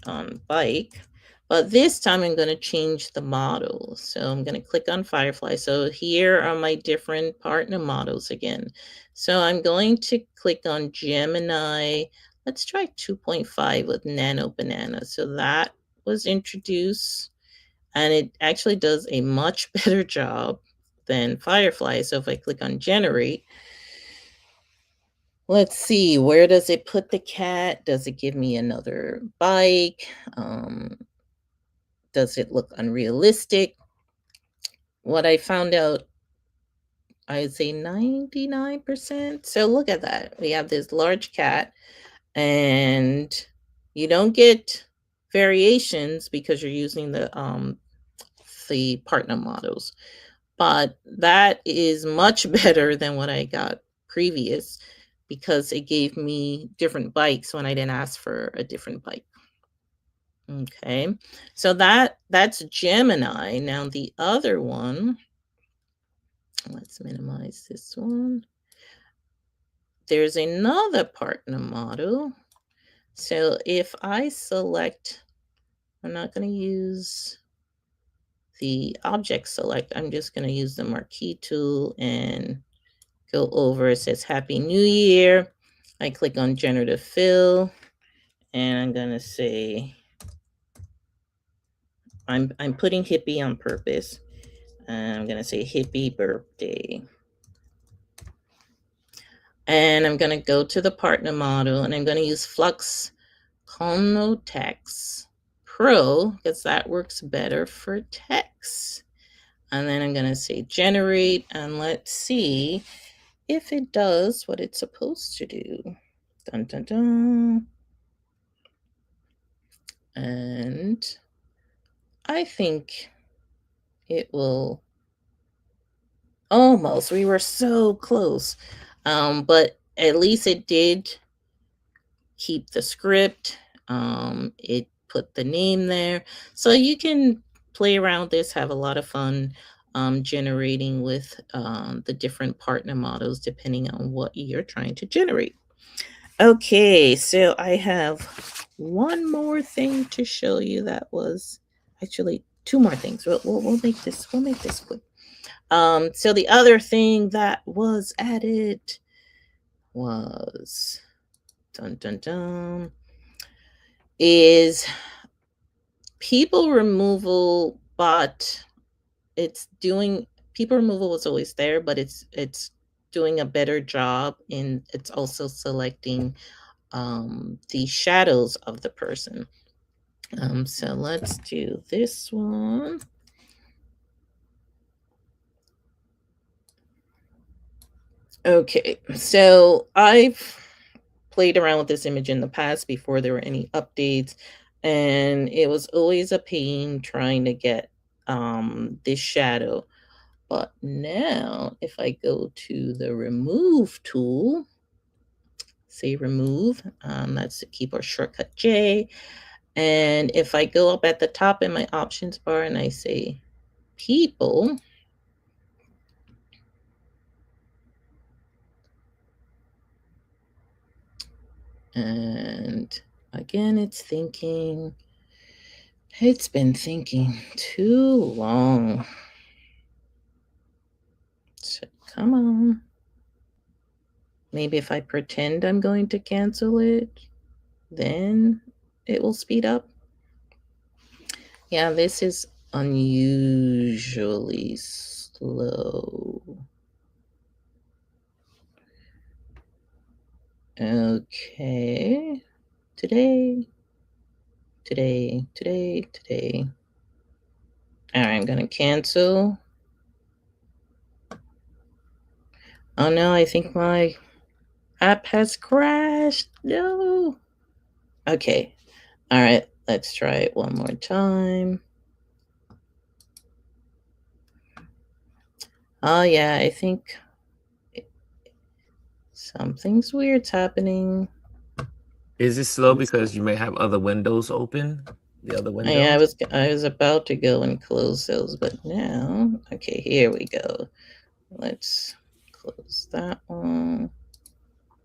on bike, but this time I'm going to change the model. So I'm going to click on Firefly. So here are my different partner models again. So I'm going to click on Gemini. Let's try 2.5 with Nano Banana. So that was introduced, and it actually does a much better job than Firefly. So if I click on generate, Let's see, where does it put the cat? Does it give me another bike? Does it look unrealistic? What I found out, I'd say 99%. So look at that. We have this large cat, and you don't get variations because you're using the partner models. But that is much better than what I got previous, because it gave me different bikes when I didn't ask for a different bike. Okay, so that's Gemini. Now the other one, let's minimize this one. There's another partner model. So if I select, I'm not going to use the object select, I'm just going to use the marquee tool and go over. It says Happy New Year. I click on generative fill, and I'm going to say, I'm putting hippie on purpose. I'm going to say hippie birthday. And I'm going to go to the partner model, and I'm going to use Flux Conotex Pro because that works better for text. And then I'm going to say generate, and let's see if it does what it's supposed to do. Dun, dun, dun. And I think it will almost, we were so close. But at least it did keep the script. It put the name there. So you can play around with this, have a lot of fun generating with the different partner models depending on what you're trying to generate. Okay, so I have one more thing to show you. That was actually two more things. We'll make this quick. So the other thing that was added was dun dun dun is people removal, but it's doing, people removal was always there, but it's doing a better job, and it's also selecting the shadows of the person. So let's do this one. Okay, so I've played around with this image in the past before there were any updates, and it was always a pain trying to get this shadow. But now if I go to the remove tool, say remove, that's the keyboard shortcut J. And if I go up at the top in my options bar and I say people, and again, it's thinking, it's been thinking too long. So come on. Maybe if I pretend I'm going to cancel it, then it will speed up. Yeah, this is unusually slow. Okay. Today. All right, I'm going to cancel. Oh no, I think my app has crashed. No. Okay. All right, let's try it one more time. Oh yeah, I think something's weird's happening. Is it slow because you may have other windows open? The other windows? Yeah, I was about to go and close those, but now, okay, here we go. Let's close that one.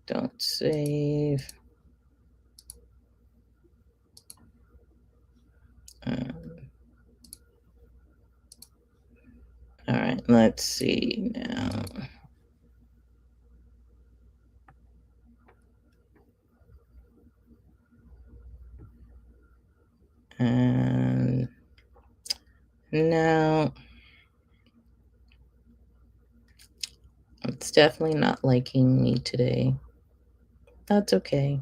Don't save. All right, let's see now. And now it's definitely not liking me today. That's okay.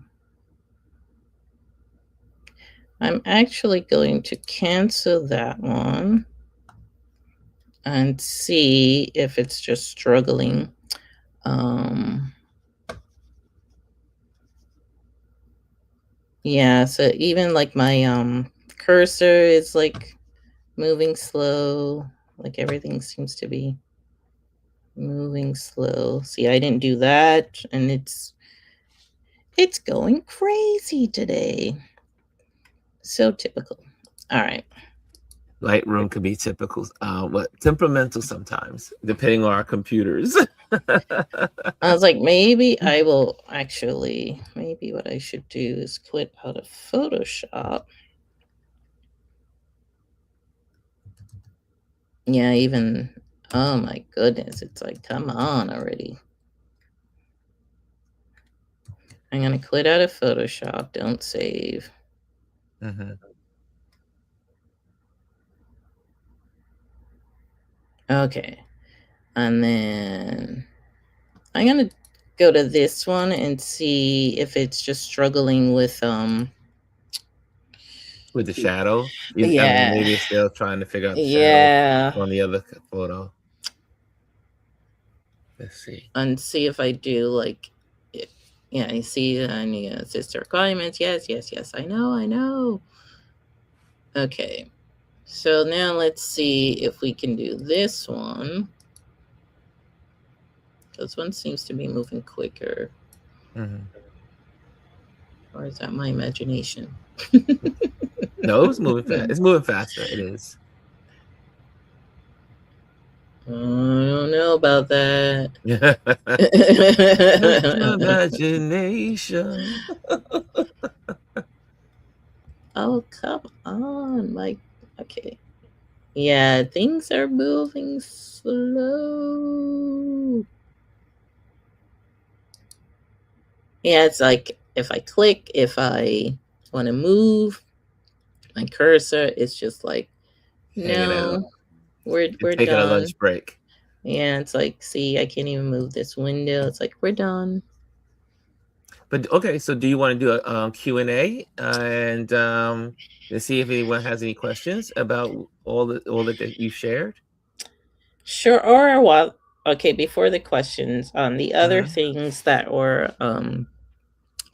I'm actually going to cancel that one and see if it's just struggling. Yeah, so even like my cursor is like moving slow, like everything seems to be moving slow. See, I didn't do that, and it's going crazy today. So typical. All right. Lightroom can be typical, temperamental sometimes, depending on our computers. I was like, maybe I will actually, maybe what I should do is quit out of Photoshop. Yeah, even, oh my goodness, it's like, come on already. I'm going to quit out of Photoshop. Don't save. Mm-hmm. Okay. And then I'm going to go to this one and see if it's just struggling with With the shadow, I mean, yeah. maybe it's still trying to figure out the shadow Yeah. on the other photo. Let's see. And see if I do like it. Yeah, you see, and yeah, sister requirements. Yes, yes, yes. I know, I know. Okay. So now let's see if we can do this one. This one seems to be moving quicker. Mm-hmm. Or is that my imagination? No, it's moving fast. It's moving faster. It is. I don't know about that. That's your imagination. Oh, come on, Mike. Okay. Yeah, things are moving slow. Yeah, it's like if I click, if I want to move my cursor, it's just like, Hanging out. no, we're Taking a done. lunch break. Yeah, it's like, see, I can't even move this window. It's like, we're done. But okay, so do you want to do a Q&A and let's see if anyone has any questions about all that you shared? Sure. Or what? Okay, before the questions, the other Uh-huh. things that were,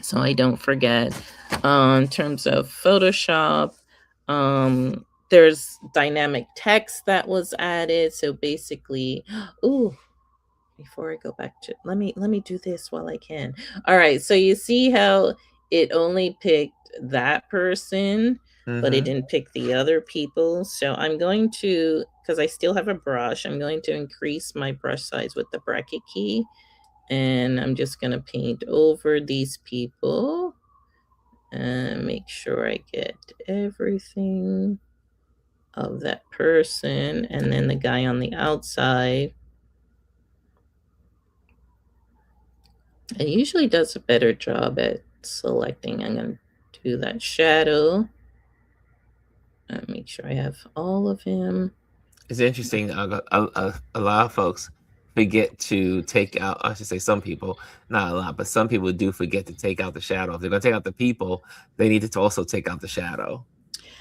so I don't forget, in terms of Photoshop, there's dynamic text that was added. So basically, ooh, before I go back to, let me do this while I can. All right, so you see how it only picked that person, but it Mm-hmm. didn't pick the other people. So I'm going to, because I still have a brush, I'm going to increase my brush size with the bracket key, and I'm just going to paint over these people and make sure I get everything of that person, and then the guy on the outside. It usually does a better job at selecting. I'm going to do that shadow and make sure I have all of him. It's interesting. A lot of folks forget to take out, I should say some people, not a lot, but some people do forget to take out the shadow. If they're going to take out the people, they need to also take out the shadow.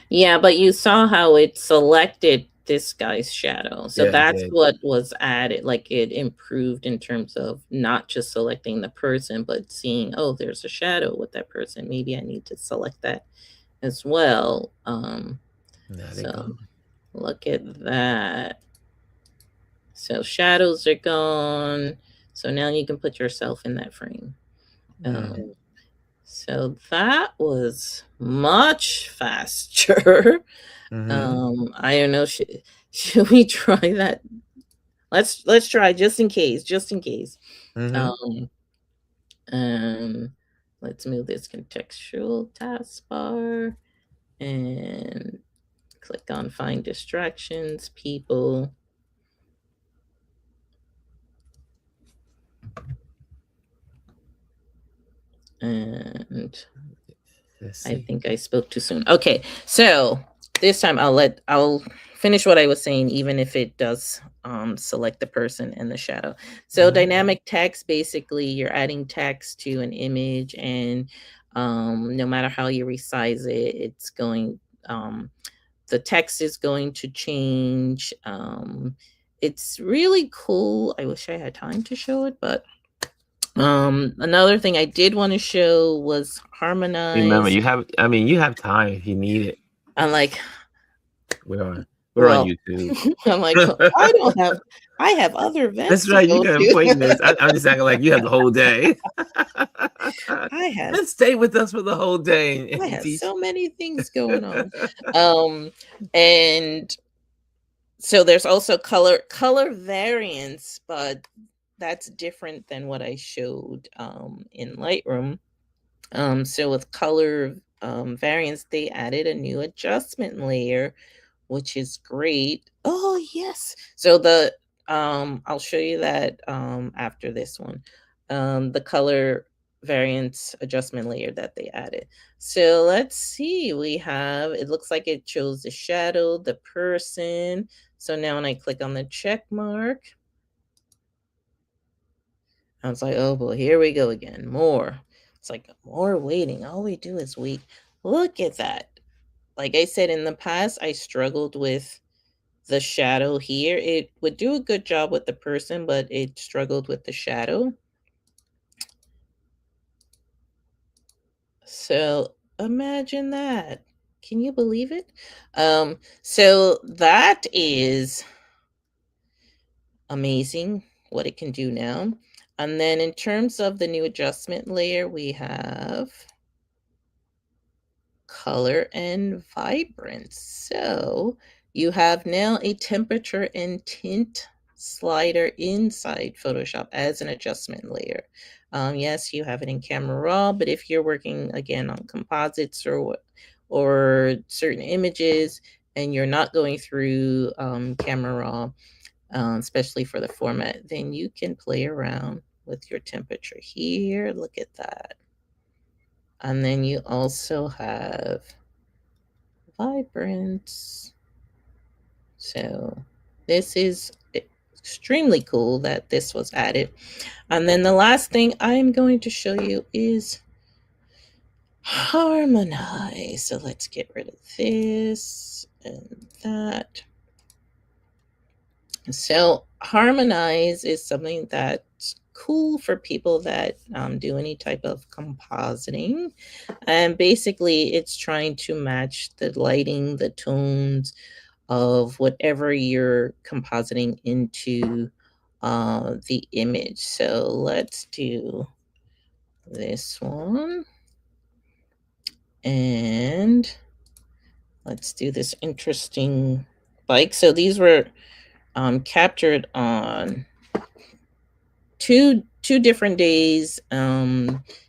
Yeah, but you saw how it selected this guy's shadow. So Yeah, it that's did. what was added. Like it improved in terms of not just selecting the person, but seeing, oh, there's a shadow with that person. Maybe I need to select that as well. There they So go. look at that. So shadows are gone. So now you can put yourself in that frame. Mm. So that was much faster. Mm-hmm. I don't know. Should we try that? Let's try just in case. Just in case. Mm-hmm. Um, um, let's move this contextual taskbar and click on Find Distractions, People. And Let's I see. think I spoke too soon. Okay, so this time I'll finish what I was saying, even if it does select the person and the shadow. So dynamic text, basically you're adding text to an image, and no matter how you resize it, it's going the text is going to change. It's really cool. I wish I had time to show it, but another thing I did want to show was Remember, harmonize. you have. I mean, you have time if you need it. I'm like, We're on. We're on well, YouTube. I'm like, I don't have. I have other events That's to right. You go got to. appointments. I'm just acting like you have the whole day. I have Let's stay with us for the whole day I and have teach. so many things going on. And so there's also color variance, but that's different than what I showed in Lightroom. So with color variance, they added a new adjustment layer, which is great. Oh yes. So the I'll show you that after this one. The color variance adjustment layer that they added. So let's see. We have, it looks like it shows the shadow, the person. So now when I click on the check mark, I was like, oh boy, here we go again. More. It's like more waiting. All we do is wait. Look at that. Like I said in the past, I struggled with the shadow here. It would do a good job with the person, but it struggled with the shadow. So imagine that. Can you believe it? So that is amazing what it can do now. And then in terms of the new adjustment layer, we have color and vibrance. So you have now a temperature and tint slider inside Photoshop as an adjustment layer. Yes, you have it in Camera Raw, but if you're working again on composites or certain images and you're not going through Camera Raw, especially for the format, then you can play around with your temperature here. Look at that. And then you also have vibrance. So this is extremely cool that this was added. And then the last thing I'm going to show you is harmonize. So let's get rid of this and that. So harmonize is something that's cool for people that do any type of compositing. And basically it's trying to match the lighting, the tones of whatever you're compositing into the image. So let's do this one. And let's do this interesting bike. So these were captured on two different days,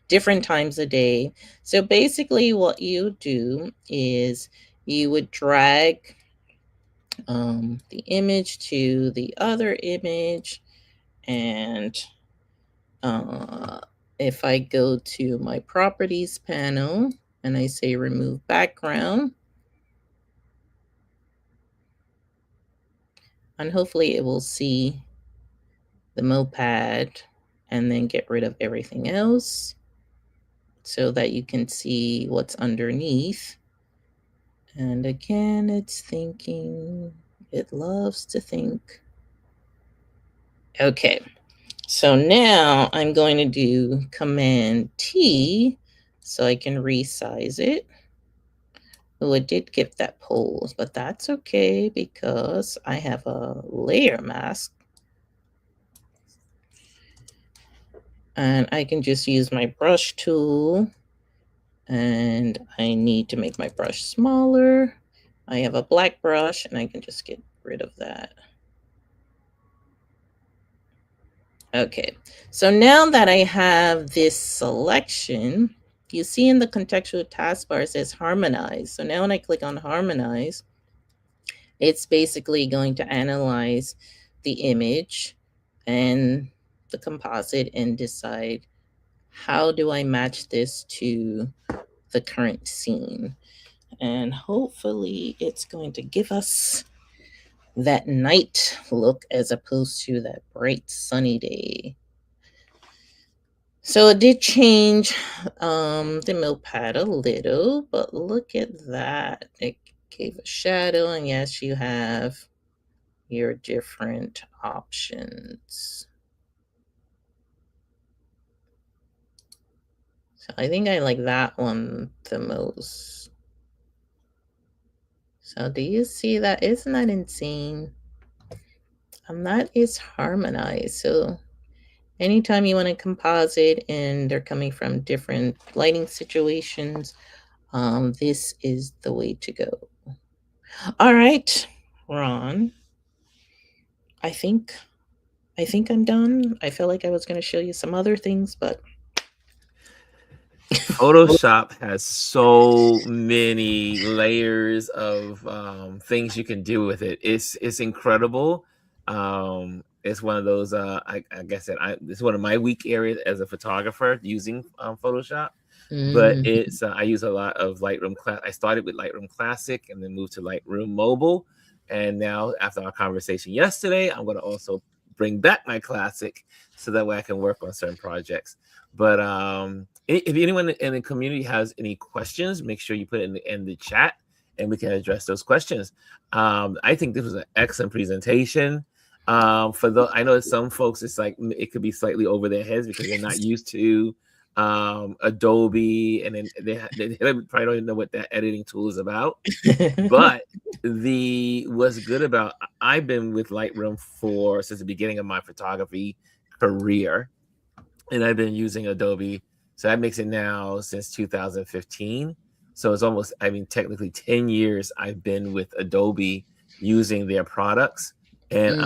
different times a day. So basically what you do is you would drag the image to the other image, and if I go to my properties panel and I say remove background, and hopefully it will see the moped and then get rid of everything else so that you can see what's underneath. And again, it's thinking. It loves to think. Okay, so now I'm going to do Command T so I can resize it. Oh, it did give that pose, but that's okay because I have a layer mask. And I can just use my brush tool, and I need to make my brush smaller. I have a black brush and I can just get rid of that. Okay, so now that I have this selection, you see in the contextual taskbar it says harmonize. So now when I click on harmonize, it's basically going to analyze the image and the composite and decide, how do I match this to the current scene? And hopefully it's going to give us that night look as opposed to that bright sunny day. So it did change the milk pad a little, but look at that. It gave a shadow, and yes, you have your different options. So I think I like that one the most. So do you see that? Isn't that insane? That is harmonized. So anytime you want to composite and they're coming from different lighting situations, this is the way to go. All right, Ron. I think I'm done. I feel like I was going to show you some other things, but Photoshop has so many layers of things you can do with it. It's incredible. It's one of those. Like I said, it's one of my weak areas as a photographer using Photoshop. But it's I use a lot of Lightroom. I started with Lightroom Classic and then moved to Lightroom Mobile. And now, after our conversation yesterday, I'm going to also bring back my Classic so that way I can work on certain projects. But if anyone in the community has any questions, make sure you put it in the chat and we can address those questions. I think this was an excellent presentation. I know some folks, it's like it could be slightly over their heads because they're not used to Adobe, and then they probably don't even know what that editing tool is about. But what's good about, I've been with Lightroom since the beginning of my photography career, and I've been using Adobe. So that makes it now since 2015. So it's almost, technically 10 years I've been with Adobe using their products. And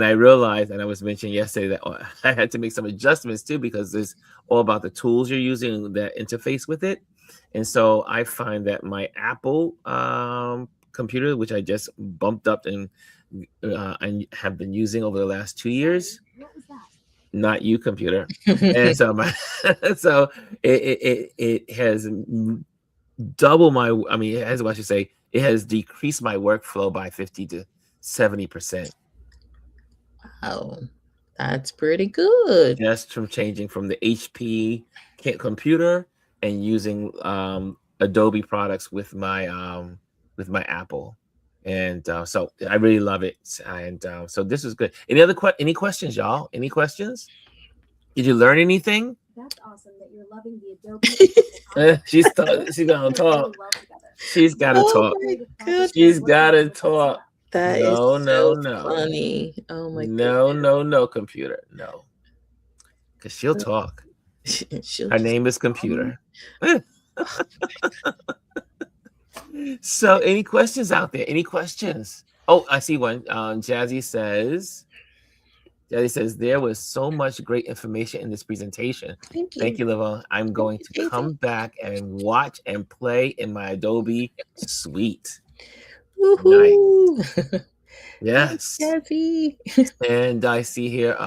I realized, and I was mentioning yesterday, that I had to make some adjustments too, because it's all about the tools you're using that interface with it. And so I find that my Apple computer, which I just bumped up and have been using over the last 2 years, What was that? not you, computer. And so it has double my, it has decreased my workflow by 50 to 70%. Wow, that's pretty good. Just from changing from the HP computer and using Adobe products with my Apple. And so I really love it. And so this is good. Any questions, y'all? Any questions? Did you learn anything? That's awesome that you're loving the Adobe. She's gonna talk. She's gotta talk. She's gotta talk. That is so funny. Oh my goodness. No, computer. No. Because she'll talk. Her name is Computer. So any questions out there? Any questions? Oh, I see one. Jazzy says, there was so much great information in this presentation. Thank you, Lavonne. I'm going to come back and watch and play in my Adobe suite. Nice. Yes. Jazzy. And I see here,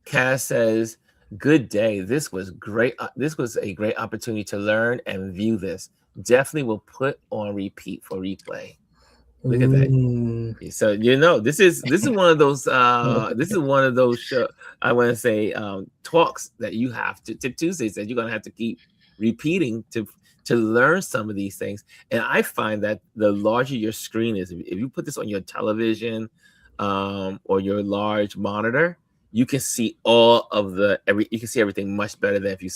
Cass says, good day. This was great. This was a great opportunity to learn and view this. Definitely will put on repeat for replay. Look at that. So this is one of those show, I want to say, talks that you have to Tip Tuesdays that you're gonna have to keep repeating to learn some of these things. And I find that the larger your screen is, if you put this on your television or your large monitor, you can see you can see everything much better than if you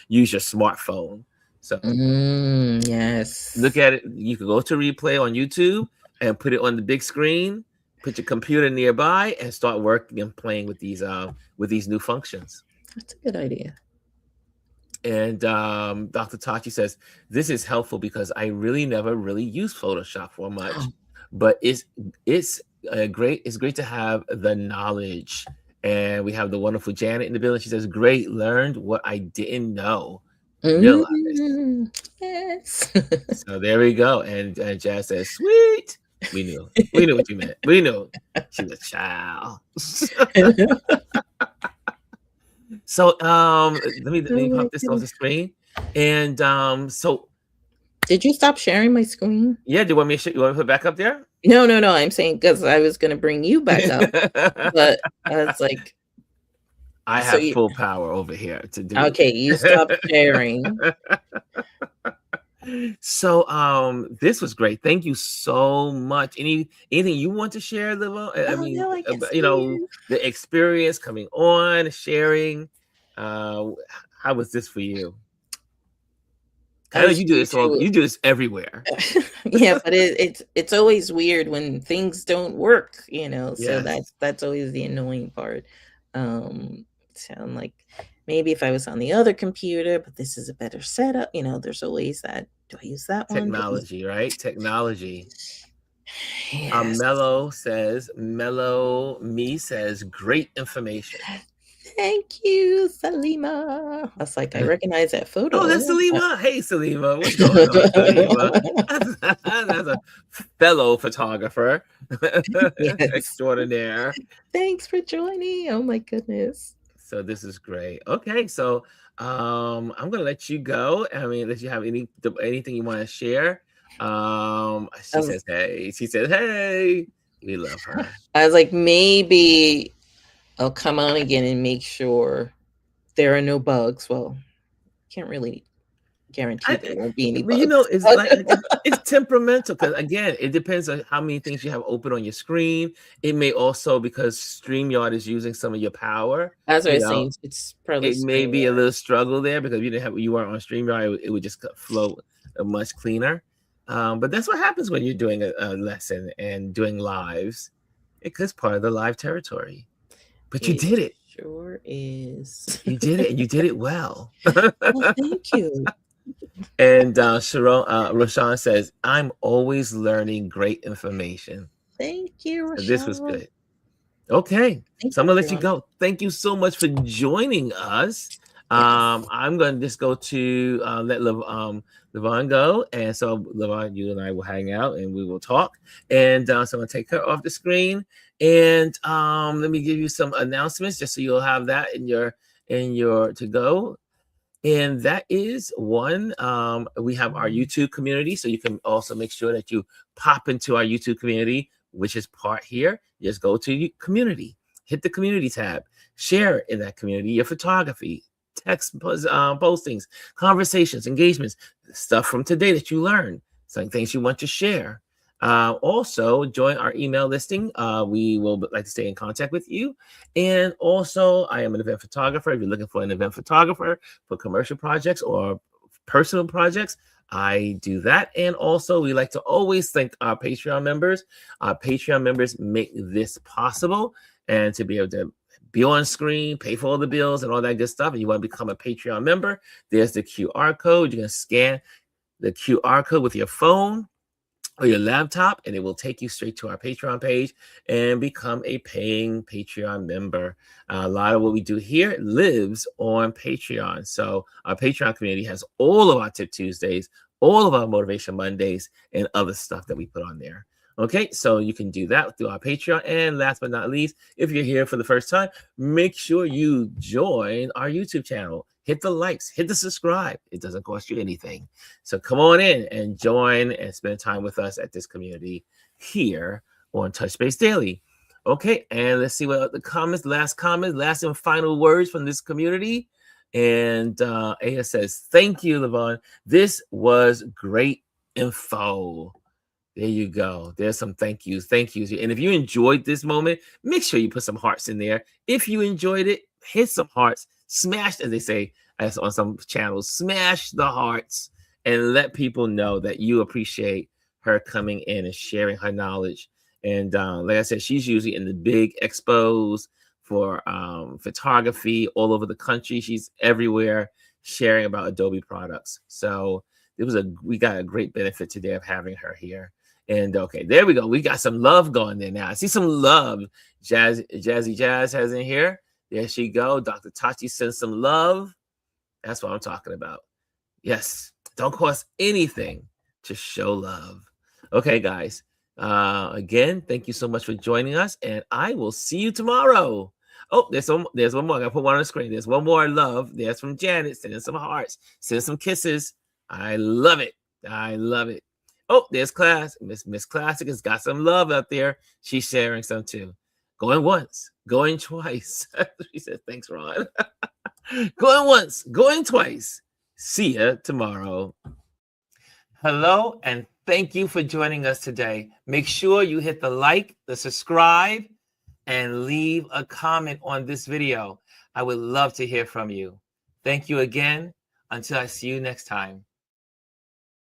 use your smartphone. So yes, look at it. You can go to replay on YouTube and put it on the big screen, put your computer nearby, and start working and playing with these new functions. That's a good idea. And Dr. Tachi says, this is helpful because I really never really use Photoshop for much, but it's great. It's great to have the knowledge. And we have the wonderful Janet in the building. She says, great, learned what I didn't know. Yes. So there we go. And Jazz says, sweet. We knew what you meant. We knew. She was a child. So let me pop this on the screen. And so Did you stop sharing my screen? Yeah, do you want me to you want me to put it back up there? No, no, no. I'm saying because I was gonna bring you back up, but I was like, I so have you full power over here to do okay, you stopped sharing. So this was great. Thank you so much. Anything you want to share, Livo? I Oh mean, no, I can see you know, you. the experience coming on, sharing. Uh how was this for you? I know As you do this all usual. you do this everywhere. Yeah, but it's always weird when things don't work, so Yes. that's always the annoying part. Sound like maybe if I was on the other computer, but this is a better setup, there's always that. Do I use that one? Technology, right? Technology. Yes. Mellow me says great information. Thank you, Salima. I was like, I recognize that Oh, photo. that's Salima. Hey, Salima. What's going on, Salima? That's a fellow photographer Yes. extraordinaire. Thanks for joining. Oh my goodness. So this is great. Okay, so I'm gonna let you go. I mean, let you have anything you want to share. She Um, says, "Hey." She says, "Hey." We love her. I was like, maybe I'll come on again and make sure there are no bugs. Well, can't really guarantee there won't be any But you know, bugs. it's like it's temperamental because again, it depends on how many things you have open on your screen. It may also because StreamYard is using some of your power. That's what I You was know, saying. It's probably it may be a StreamYard. little struggle there because you weren't on StreamYard. It would just flow much cleaner. But that's what happens when you're doing a lesson and doing lives. It's part of the live territory. But you It did it. sure is. You did it, and you did it well. Well, thank you. And Roshan says, I'm always learning great information. Thank you, So this was Rochelle. good. Okay. Thank So I'm you, gonna let you everyone. go. Thank you so much for joining us. Yes. I'm gonna just go to let Lavonne go. And so Lavonne, you and I will hang out and we will talk. And so I'm gonna take her off the screen. And let me give you some announcements just so you'll have that in your to go. And that is one. We have our YouTube community, so you can also make sure that you pop into our YouTube community, which is part here. Just go to community, hit the community tab, share in that community your photography, text postings, conversations, engagements, stuff from today that you learned, some things you want to share. Also, join our email listing. We will like to stay in contact with you. And also, I am an event photographer. If you're looking for an event photographer, for commercial projects or personal projects, I do that. And also, we like to always thank our Patreon members. Our Patreon members make this possible, and to be able to be on screen, pay for all the bills and all that good stuff. And you want to become a Patreon member, there's the QR code. You can scan the QR code with your phone or your laptop, and it will take you straight to our Patreon page and become a paying Patreon member. A lot of what we do here lives on Patreon. So our Patreon community has all of our Tip Tuesdays, all of our Motivation Mondays, and other stuff that we put on there. Okay, so you can do that through our Patreon. And last but not least, if you're here for the first time, make sure you join our YouTube channel. Hit the likes, hit the subscribe. It doesn't cost you anything. So come on in and join and spend time with us at this community here on Touch Base Daily. Okay, and let's see what the last and final words from this community. And Aya says, thank you, Lavonne. This was great info. There you go. There's some thank yous. Thank yous. And if you enjoyed this moment, make sure you put some hearts in there. If you enjoyed it, hit some hearts. Smash, as they say as on some channels, smash the hearts and let people know that you appreciate her coming in and sharing her knowledge. And like I said, she's usually in the big expos for photography all over the country. She's everywhere sharing about Adobe products. So we got a great benefit today of having her here. And okay, there we go. We got some love going there now. I see some love. Jazzy Jazz has in here. There she go. Dr. Tachi sends some love. That's what I'm talking about. Yes, don't cost anything to show love. Okay, guys. Again, thank you so much for joining us, and I will see you tomorrow. Oh, there's one more. I gotta put one on the screen. There's one more love. There's from Janet. Sending some hearts. Sending some kisses. I love it. I love it. Oh, there's Class. Miss Classic has got some love out there. She's sharing some too. Going once, going twice. She said, thanks, Ron. Going once, going twice. See ya tomorrow. Hello, and thank you for joining us today. Make sure you hit the like, the subscribe, and leave a comment on this video. I would love to hear from you. Thank you again. Until I see you next time.